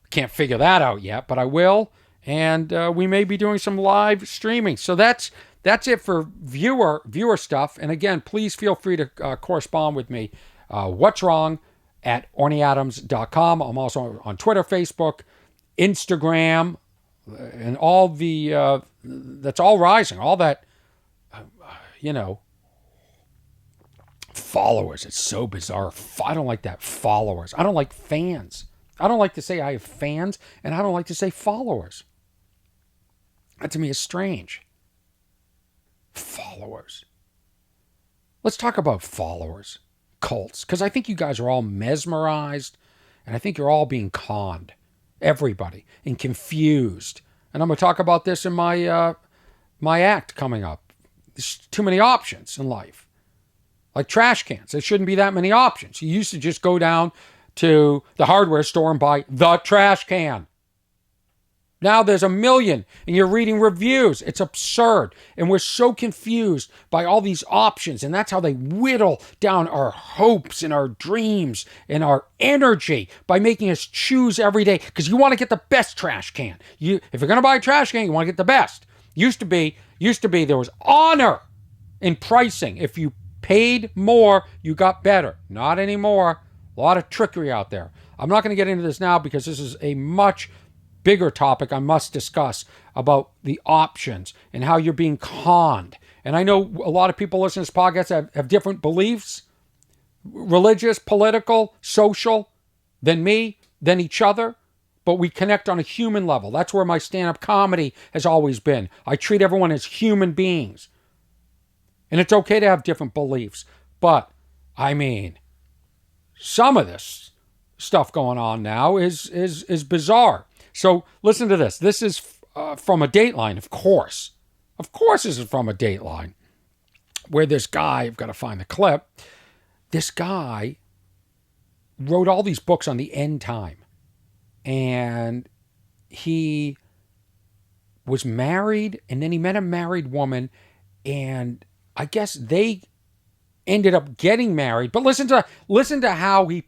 S1: Can't figure that out yet, but I will. And we may be doing some live streaming. So that's it for viewer stuff. And again, please feel free to correspond with me. What's Wrong at ornyadams.com. I'm also on Twitter, Facebook, Instagram, and all the, that's all rising. All that, followers. It's so bizarre. I don't like that. Followers. I don't like fans. I don't like to say I have fans, and I don't like to say followers. That to me is strange. Followers. Let's talk about followers. Cults. Because I think you guys are all mesmerized, and I think you're all being conned. Everybody. And confused. And I'm going to talk about this in my act coming up. There's too many options in life. Like trash cans. There shouldn't be that many options. You used to just go down to the hardware store and buy the trash can. Now there's a million, and you're reading reviews. It's absurd. And we're so confused by all these options, and that's how they whittle down our hopes and our dreams and our energy by making us choose every day, because you want to get the best trash can. If you're going to buy a trash can, you want to get the best. Used to be there was honor in pricing. If you paid more, you got better. Not anymore. A lot of trickery out there. I'm not going to get into this now because this is a much bigger topic I must discuss about the options and how you're being conned. And I know a lot of people listening to this podcast have different beliefs, religious, political, social, than me, than each other, but we connect on a human level. That's where my stand-up comedy has always been. I treat everyone as human beings. And it's okay to have different beliefs. But, I mean, some of this stuff going on now is bizarre. So listen to this. This is from a Dateline, of course. Of course this is from a Dateline. Where this guy, I've got to find the clip. This guy wrote all these books on the end time. And he was married, and then he met a married woman, and I guess they ended up getting married. But listen to how he...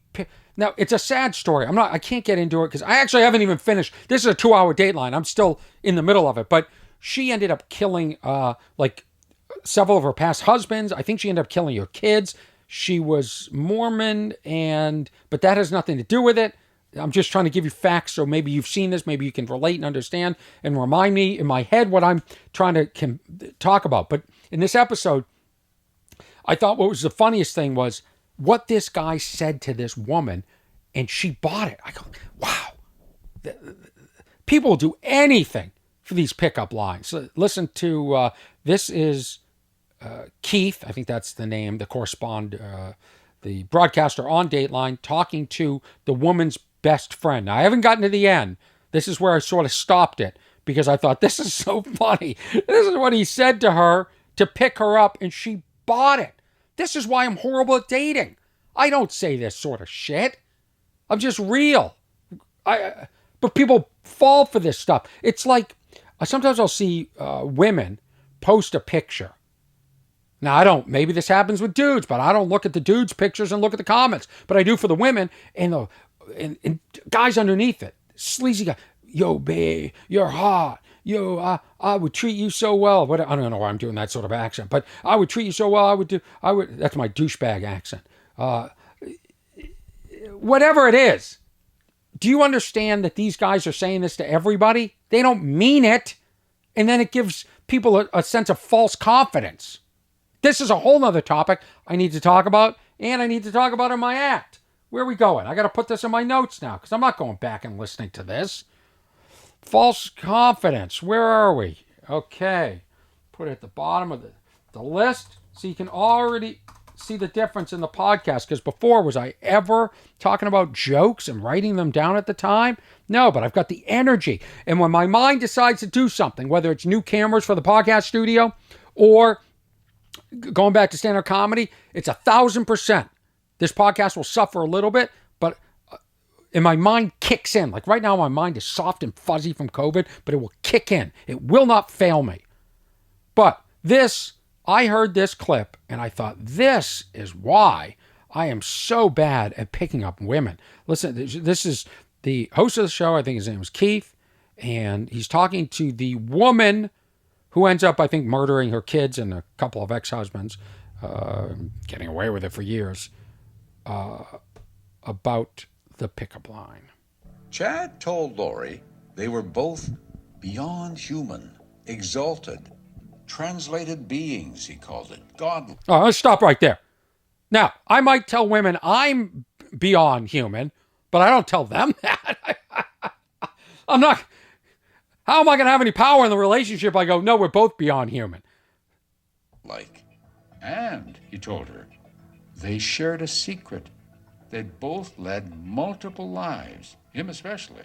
S1: Now, it's a sad story. I can't get into it because I actually haven't even finished. This is a 2-hour Dateline. I'm still in the middle of it. But she ended up killing several of her past husbands. I think she ended up killing her kids. She was Mormon, but that has nothing to do with it. I'm just trying to give you facts so maybe you've seen this, maybe you can relate and understand and remind me in my head what I'm trying to talk about. But in this episode, I thought what was the funniest thing was what this guy said to this woman, and she bought it. I go, wow. People will do anything for these pickup lines. So listen to, this is Keith, I think that's the name, the broadcaster on Dateline, talking to the woman's best friend. Now, I haven't gotten to the end. This is where I sort of stopped it because I thought, this is so funny. This is what he said to her to pick her up, and she bought it. This is why I'm horrible at dating. I don't say this sort of shit. I'm just real. But people fall for this stuff. It's like, sometimes I'll see women post a picture. Now, maybe this happens with dudes, but I don't look at the dudes' pictures and look at the comments. But I do for the women, and guys underneath it. Sleazy guy. Yo, babe, you're hot. Yo, I would treat you so well. I don't know why I'm doing that sort of accent, but I would treat you so well. That's my douchebag accent. Whatever it is. Do you understand that these guys are saying this to everybody? They don't mean it. And then it gives people a sense of false confidence. This is a whole nother topic I need to talk about, and I need to talk about in my act. Where are we going? I got to put this in my notes now, because I'm not going back and listening to this. False confidence. Where are we? Okay. Put it at the bottom of the list, so you can already see the difference in the podcast, because before, was I ever talking about jokes and writing them down at the time? No, but I've got the energy. And when my mind decides to do something, whether it's new cameras for the podcast studio or going back to stand-up comedy, it's 1,000%. This podcast will suffer a little bit, but and my mind kicks in. Like right now, my mind is soft and fuzzy from COVID, but it will kick in. It will not fail me. But I heard this clip, and I thought, this is why I am so bad at picking up women. Listen, this is the host of the show. I think his name is Keith, and he's talking to the woman who ends up, I think, murdering her kids and a couple of ex-husbands, getting away with it for years, about the pickup line.
S3: Chad told Lori they were both beyond human, exalted, translated beings, he called it. God.
S1: Oh, let's stop right there. Now, I might tell women I'm beyond human, but I don't tell them that. I'm not. How am I going to have any power in the relationship? I go, no, we're both beyond human.
S3: And, he told her, they shared a secret. They'd both led multiple lives, him especially.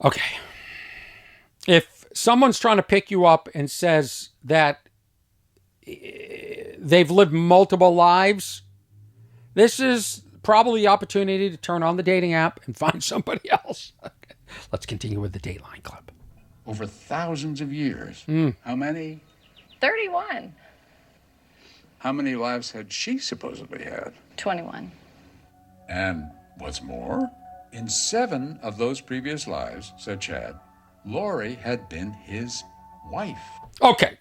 S1: Okay. If someone's trying to pick you up and says that they've lived multiple lives, this is probably the opportunity to turn on the dating app and find somebody else. Okay. Let's continue with the Dateline clip.
S3: Over thousands of years. How many?
S4: 31.
S3: How many lives had she supposedly had?
S4: 21.
S3: And what's more, in 7 of those previous lives, said Chad, Lori had been his wife.
S1: Okay.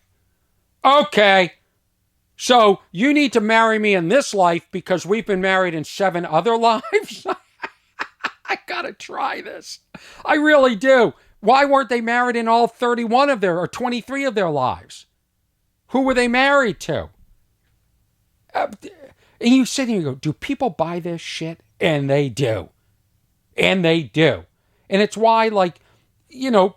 S1: So you need to marry me in this life because we've been married in 7 other lives? I gotta try this. I really do. Why weren't they married in all 31 of or 23 of their lives? Who were they married to? And you sit here and go, do people buy this shit? And they do. And it's why,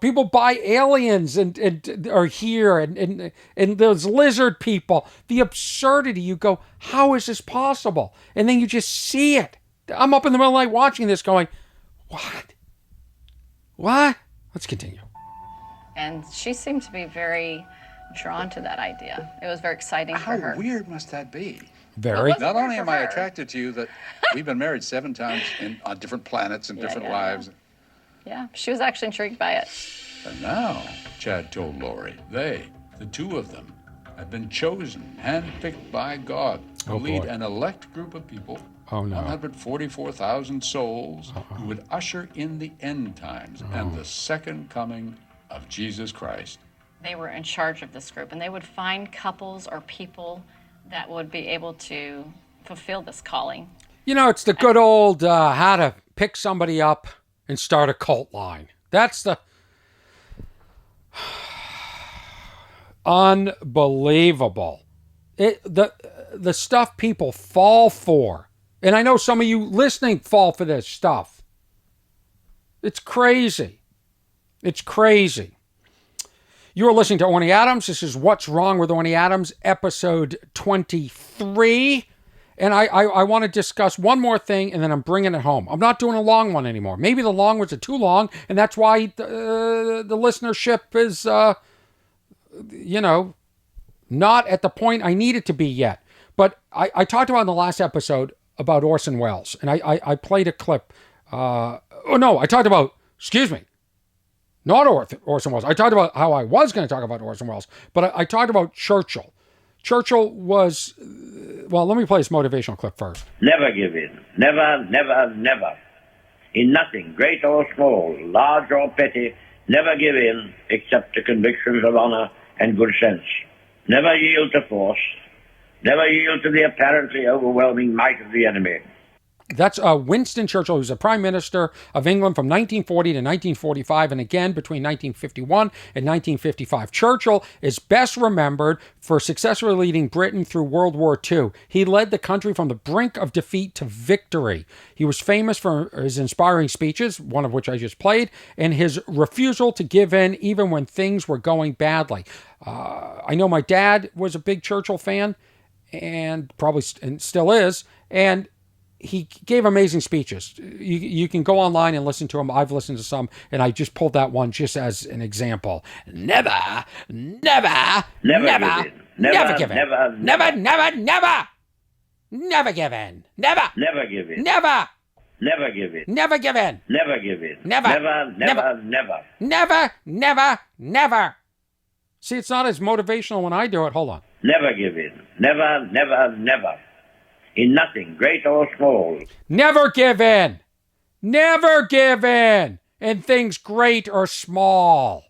S1: people buy aliens and are here and those lizard people. The absurdity, you go, how is this possible? And then you just see it. I'm up in the middle of the night watching this going, what? Let's continue.
S4: And she seemed to be very drawn to that idea. It was very exciting for her.
S3: How weird must that be?
S1: Very.
S3: Not only am I attracted to you, that we've been married 7 times on different planets and different lives.
S4: Yeah, she was actually intrigued by it.
S3: And now, Chad told Lori, the 2 of them, have been chosen, handpicked by God to lead an elect group of people, 144,000 souls, who would usher in the end times and the second coming of Jesus Christ.
S4: They were in charge of this group, and they would find couples or people that would be able to fulfill this calling.
S1: It's the good old how to pick somebody up and start a cult line. That's the unbelievable. The stuff people fall for. And I know some of you listening fall for this stuff. It's crazy. It's crazy. You are listening to Orny Adams. This is What's Wrong with Orny Adams, episode 23. And I want to discuss one more thing, and then I'm bringing it home. I'm not doing a long one anymore. Maybe the long ones are too long, and that's why the listenership is, not at the point I need it to be yet. But I talked about in the last episode about Orson Welles, and I played a clip. I talked about, not Orson Welles. I talked about how I was going to talk about Orson Welles, but I talked about Churchill. Churchill was, let me play this motivational clip first.
S5: Never give in. Never, never, never. In nothing, great or small, large or petty, never give in except to convictions of honor and good sense. Never yield to force. Never yield to the apparently overwhelming might of the enemy.
S1: That's Winston Churchill, who's the Prime Minister of England from 1940 to 1945, and again between 1951 and 1955. Churchill is best remembered for successfully leading Britain through World War II. He led the country from the brink of defeat to victory. He was famous for his inspiring speeches, one of which I just played, and his refusal to give in even when things were going badly. I know my dad was a big Churchill fan, and probably still is, and he gave amazing speeches. You can go online and listen to him. I've listened to some, and I just pulled that one just as an example. Never give in. Never give in. Never give in. Never. See, it's not as motivational when I do it. Hold on.
S5: Never give in. Never, never, never. In nothing, great or small.
S1: Never give in. Never give in in things great or small.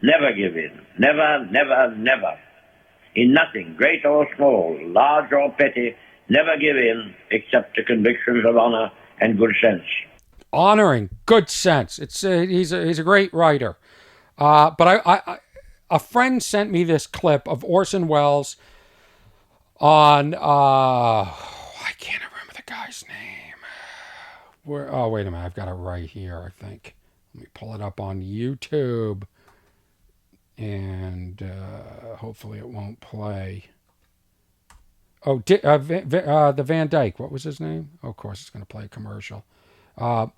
S5: Never give in. Never, never, never. In nothing, great or small, large or petty, never give in except to convictions of honor and good sense.
S1: Honoring good sense. He's a great writer. But a friend sent me this clip of Orson Welles on, I can't remember the guy's name. Wait a minute, I've got it right here, I think. Let me pull it up on YouTube, and hopefully it won't play. Oh, the Van Dyke, what was his name? Oh, of course, it's going to play a commercial. The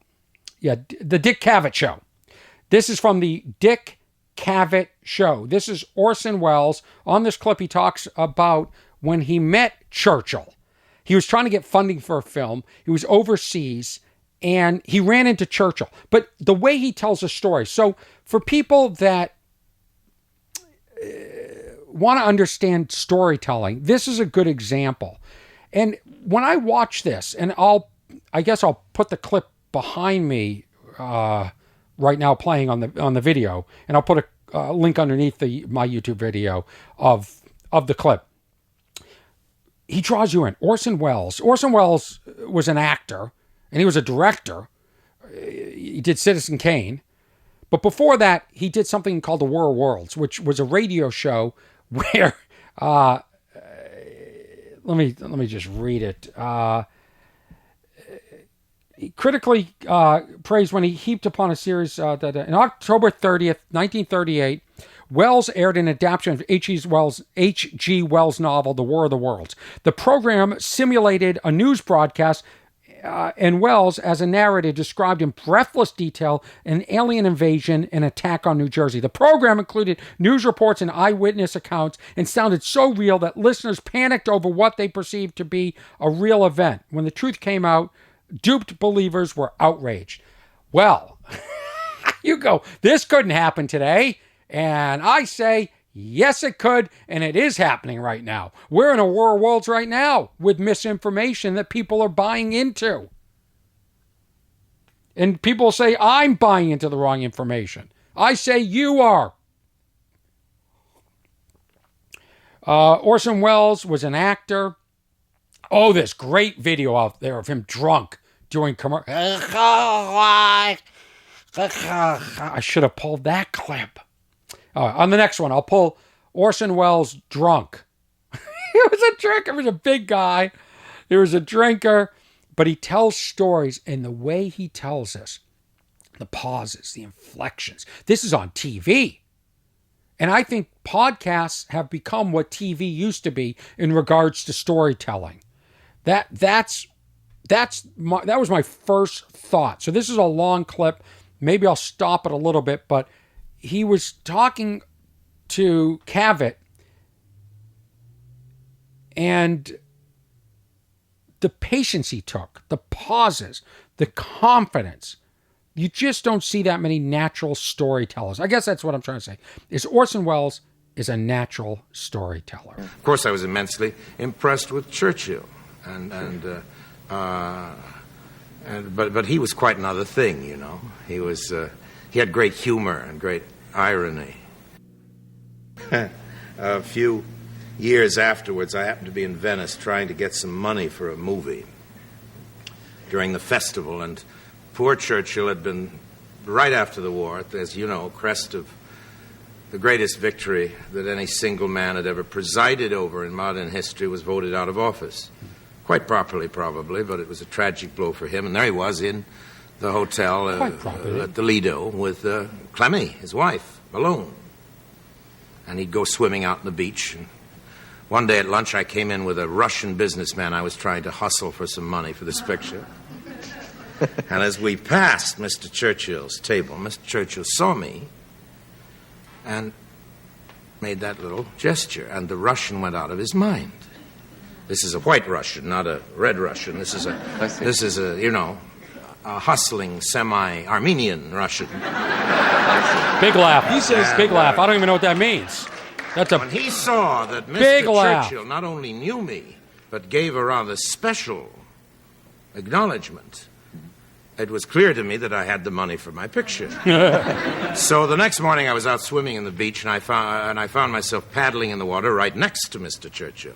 S1: Dick Cavett Show. This is from the Dick Cavett Show. This is Orson Welles. On this clip, he talks about when he met Churchill. He was trying to get funding for a film. He was overseas, and he ran into Churchill. But the way he tells a story, so for people that want to understand storytelling, this is a good example. And when I watch this, and I guess I'll put the clip behind me right now playing on the video, and I'll put a link underneath my YouTube video of the clip. He draws you in. Orson Welles. Orson Welles was an actor, and he was a director. He did Citizen Kane. But before that, he did something called The War of Worlds, which was a radio show where, let me just read it. Critically praised when he heaped upon a series that in October 30th, 1938, Wells aired an adaptation of H.G. Wells' novel, The War of the Worlds. The program simulated a news broadcast, and Wells, as a narrator, described in breathless detail an alien invasion and attack on New Jersey. The program included news reports and eyewitness accounts and sounded so real that listeners panicked over what they perceived to be a real event. When the truth came out, duped believers were outraged. Well, you go, this couldn't happen today. And I say, yes, it could, and it is happening right now. We're in a war of worlds right now with misinformation that people are buying into. And people say, I'm buying into the wrong information. I say, you are. Orson Welles was an actor. Oh, this great video out there of him drunk doing I should have pulled that clip. On the next one, I'll pull Orson Welles drunk. He was a drinker. He was a big guy. He was a drinker. But he tells stories, and the way he tells us, the pauses, the inflections. This is on TV. And I think podcasts have become what TV used to be in regards to storytelling. That was my first thought. So this is a long clip. Maybe I'll stop it a little bit, but he was talking to Cavett, and the patience he took, the pauses, the confidence. You just don't see that many natural storytellers. I guess that's what I'm trying to say. Is Orson Welles is a natural storyteller.
S6: Of course, I was immensely impressed with Churchill, but he was quite another thing, you know. He had great humor and great irony. A few years afterwards, I happened to be in Venice trying to get some money for a movie during the festival, and poor Churchill had been, right after the war, as you know, crest of the greatest victory that any single man had ever presided over in modern history, was voted out of office. Quite properly, probably, but it was a tragic blow for him. And there he was in the hotel at the Lido with Clemmy, his wife, alone. And he'd go swimming out on the beach. And one day at lunch, I came in with a Russian businessman I was trying to hustle for some money for this picture. And as we passed Mr. Churchill's table, Mr. Churchill saw me and made that little gesture, and the Russian went out of his mind. This is a white Russian, not a red Russian. This is a a hustling semi-Armenian Russian.
S1: Big laugh. He says big laugh. I don't even know what that means. That's a
S6: when he saw that Mr. Churchill not only knew me, but gave a rather special acknowledgement, it was clear to me that I had the money for my picture. So the next morning I was out swimming in the beach, and I found myself paddling in the water right next to Mr. Churchill.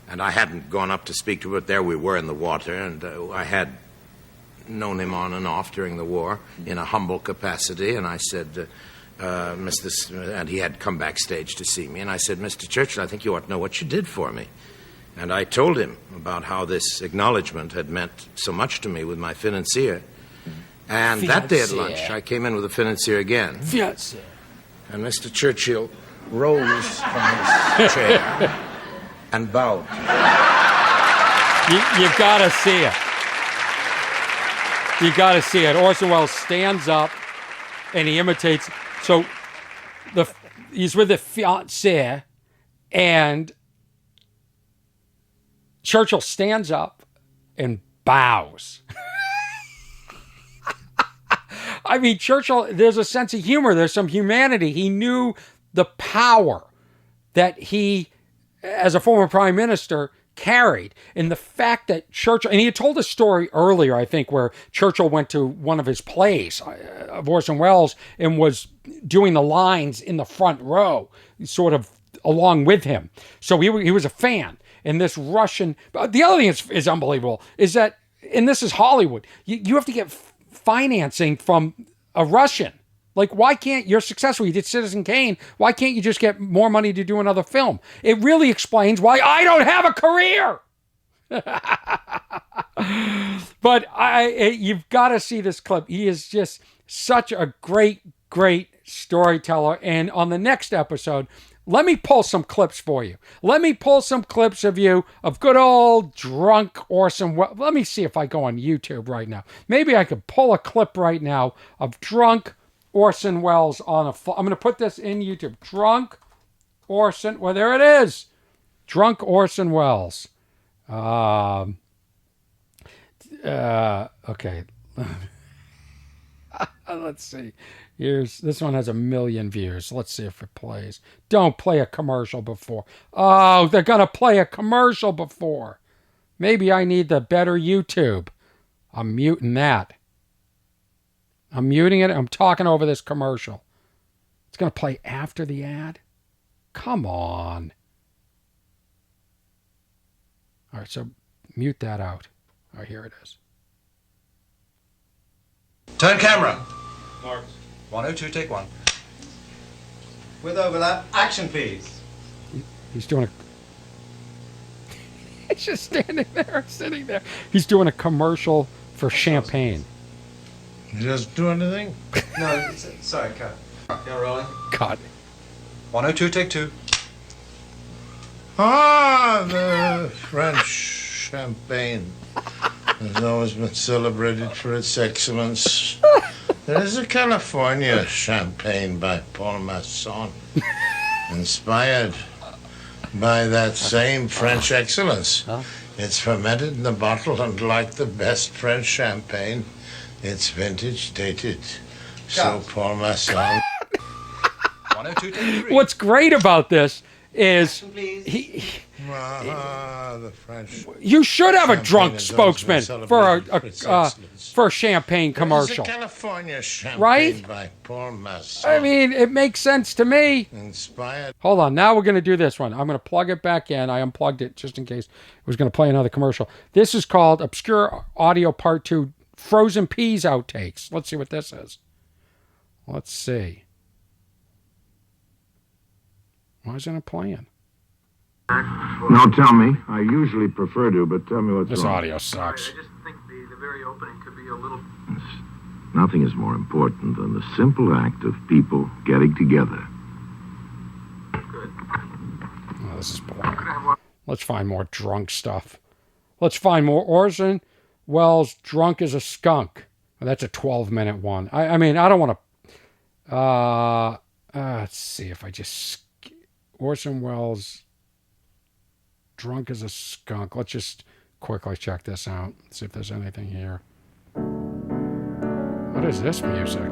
S6: And I hadn't gone up to speak to him, but there we were in the water, and I had known him on and off during the war in a humble capacity, and I said, and he had come backstage to see me, and I said, Mr. Churchill, I think you ought to know what you did for me. And I told him about how this acknowledgement had meant so much to me with my financier. And that day at lunch, I came in with a financier again.
S1: Fiancé.
S6: And Mr. Churchill rose from his chair and bowed.
S1: You've got to see it. You got to see it. Orson Welles stands up and he imitates. So he's with the fiancée, and Churchill stands up and bows. I mean, Churchill, there's a sense of humor. There's some humanity. He knew the power that he, as a former prime minister, carried. And the fact that Churchill, and he had told a story earlier, I think, where Churchill went to one of his plays of Orson Welles and was doing the lines in the front row, sort of along with him. So he was a fan. And this Russian, the other thing is unbelievable, is that, and this is Hollywood, you have to get financing from a Russian. Like, why can't, you're successful, you did Citizen Kane, why can't you just get more money to do another film? It really explains why I don't have a career. But you've got to see this clip. He is just such a great, great storyteller. And on the next episode, let me pull some clips for you. Let me pull some clips of you, of good old drunk Orson Welles. Let me see if I go on YouTube right now. Maybe I could pull a clip right now of drunk Orson Welles on I'm going to put this in YouTube. Drunk Orson, well, there it is. Drunk Orson Welles. Okay. Let's see. This one has 1 million views. Let's see if it plays. Don't play a commercial before. Oh, they're going to play a commercial before. Maybe I need the better YouTube. I'm muting that. I'm muting it. I'm talking over this commercial. It's going to play after the ad? Come on. All right, so mute that out. All right, here it is.
S7: Turn camera.
S2: Marked.
S7: 102, take one.
S8: With overlap, action please.
S1: He's doing a... He's just standing there, sitting there. He's doing a commercial for champagne.
S6: You just do anything?
S8: No, sorry, cut. You're rolling.
S1: Cut.
S7: 102, take two.
S6: Ah, the French champagne has always been celebrated for its excellence. There is a California champagne by Paul Masson, inspired by that same French excellence. It's fermented in the bottle, and like the best French champagne, it's vintage dated. So Paul Masson.
S7: 102, take three.
S1: What's great about this is
S6: The French.
S1: you should have a
S6: Champagne
S1: drunk
S6: has always been
S1: spokesman for
S6: celebrated
S1: for a champagne commercial.
S6: There's a California champagne
S1: Right?
S6: by Paul Masson.
S1: I mean, it makes sense to me.
S6: Inspired.
S1: Hold on. Now we're going to do this one. I'm going to plug it back in. I unplugged it just in case it was going to play another commercial. This is called Obscure Audio Part 2 Frozen Peas Outtakes. Let's see what this is. Let's see. Why isn't it playing?
S9: No, tell me. I usually prefer to, but tell me what's
S1: This
S9: wrong.
S1: audio sucks.
S10: I just think the very opening could be a little...
S9: Nothing is more important than the simple act of people getting together.
S10: good.
S1: Oh, this is boring. Let's find more drunk stuff. Let's find more Orson Welles drunk as a skunk. That's a 12-minute one. I mean, I don't want to... let's see if I just... Orson Welles drunk as a skunk. Let's just quickly check this out. See if there's anything here. What is this music?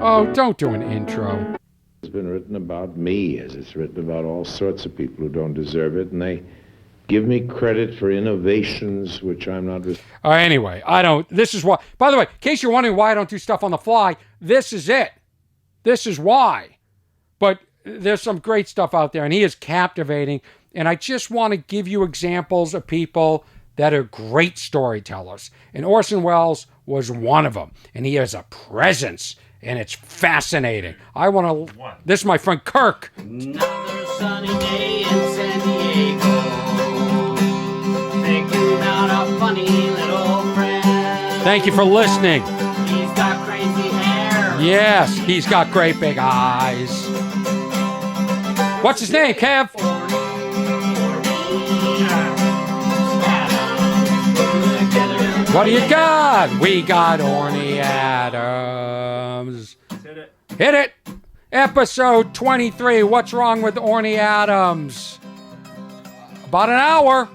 S1: Oh, don't do an intro.
S9: It's been written about me, as it's written about all sorts of people who don't deserve it, and they give me credit for innovations which I'm not...
S1: Anyway, I don't... This is why... By the way, in case you're wondering why I don't do stuff on the fly, this is it. This is why. But there's some great stuff out there, and he is captivating. And I just want to give you examples of people that are great storytellers. And Orson Welles was one of them. And he has a presence, and it's fascinating. I want to... This is my friend Kirk.
S11: Another sunny day in San Diego. Thinking about a funny little friend.
S1: Thank you for listening.
S11: He's got crazy hair.
S1: Yes, he's got great big eyes. What's his name, Kev? What do you got? We got Orny Adams. Hit it. Episode 23. What's wrong with Orny Adams? About an hour.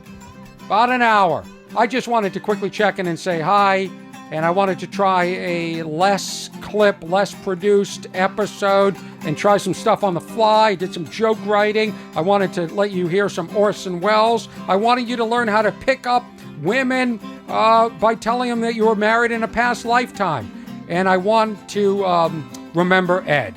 S1: About an hour. I just wanted to quickly check in and say hi. And I wanted to try a less clip, less produced episode and try some stuff on the fly. Did some joke writing. I wanted to let you hear some Orson Welles. I wanted you to learn how to pick up women by telling them that you were married in a past lifetime. And I want to remember Ed.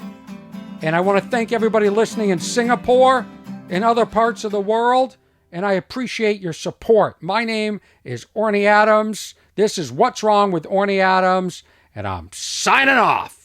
S1: And I want to thank everybody listening in Singapore and other parts of the world. And I appreciate your support. My name is Orny Adams. This is What's Wrong with Orny Adams, and I'm signing off.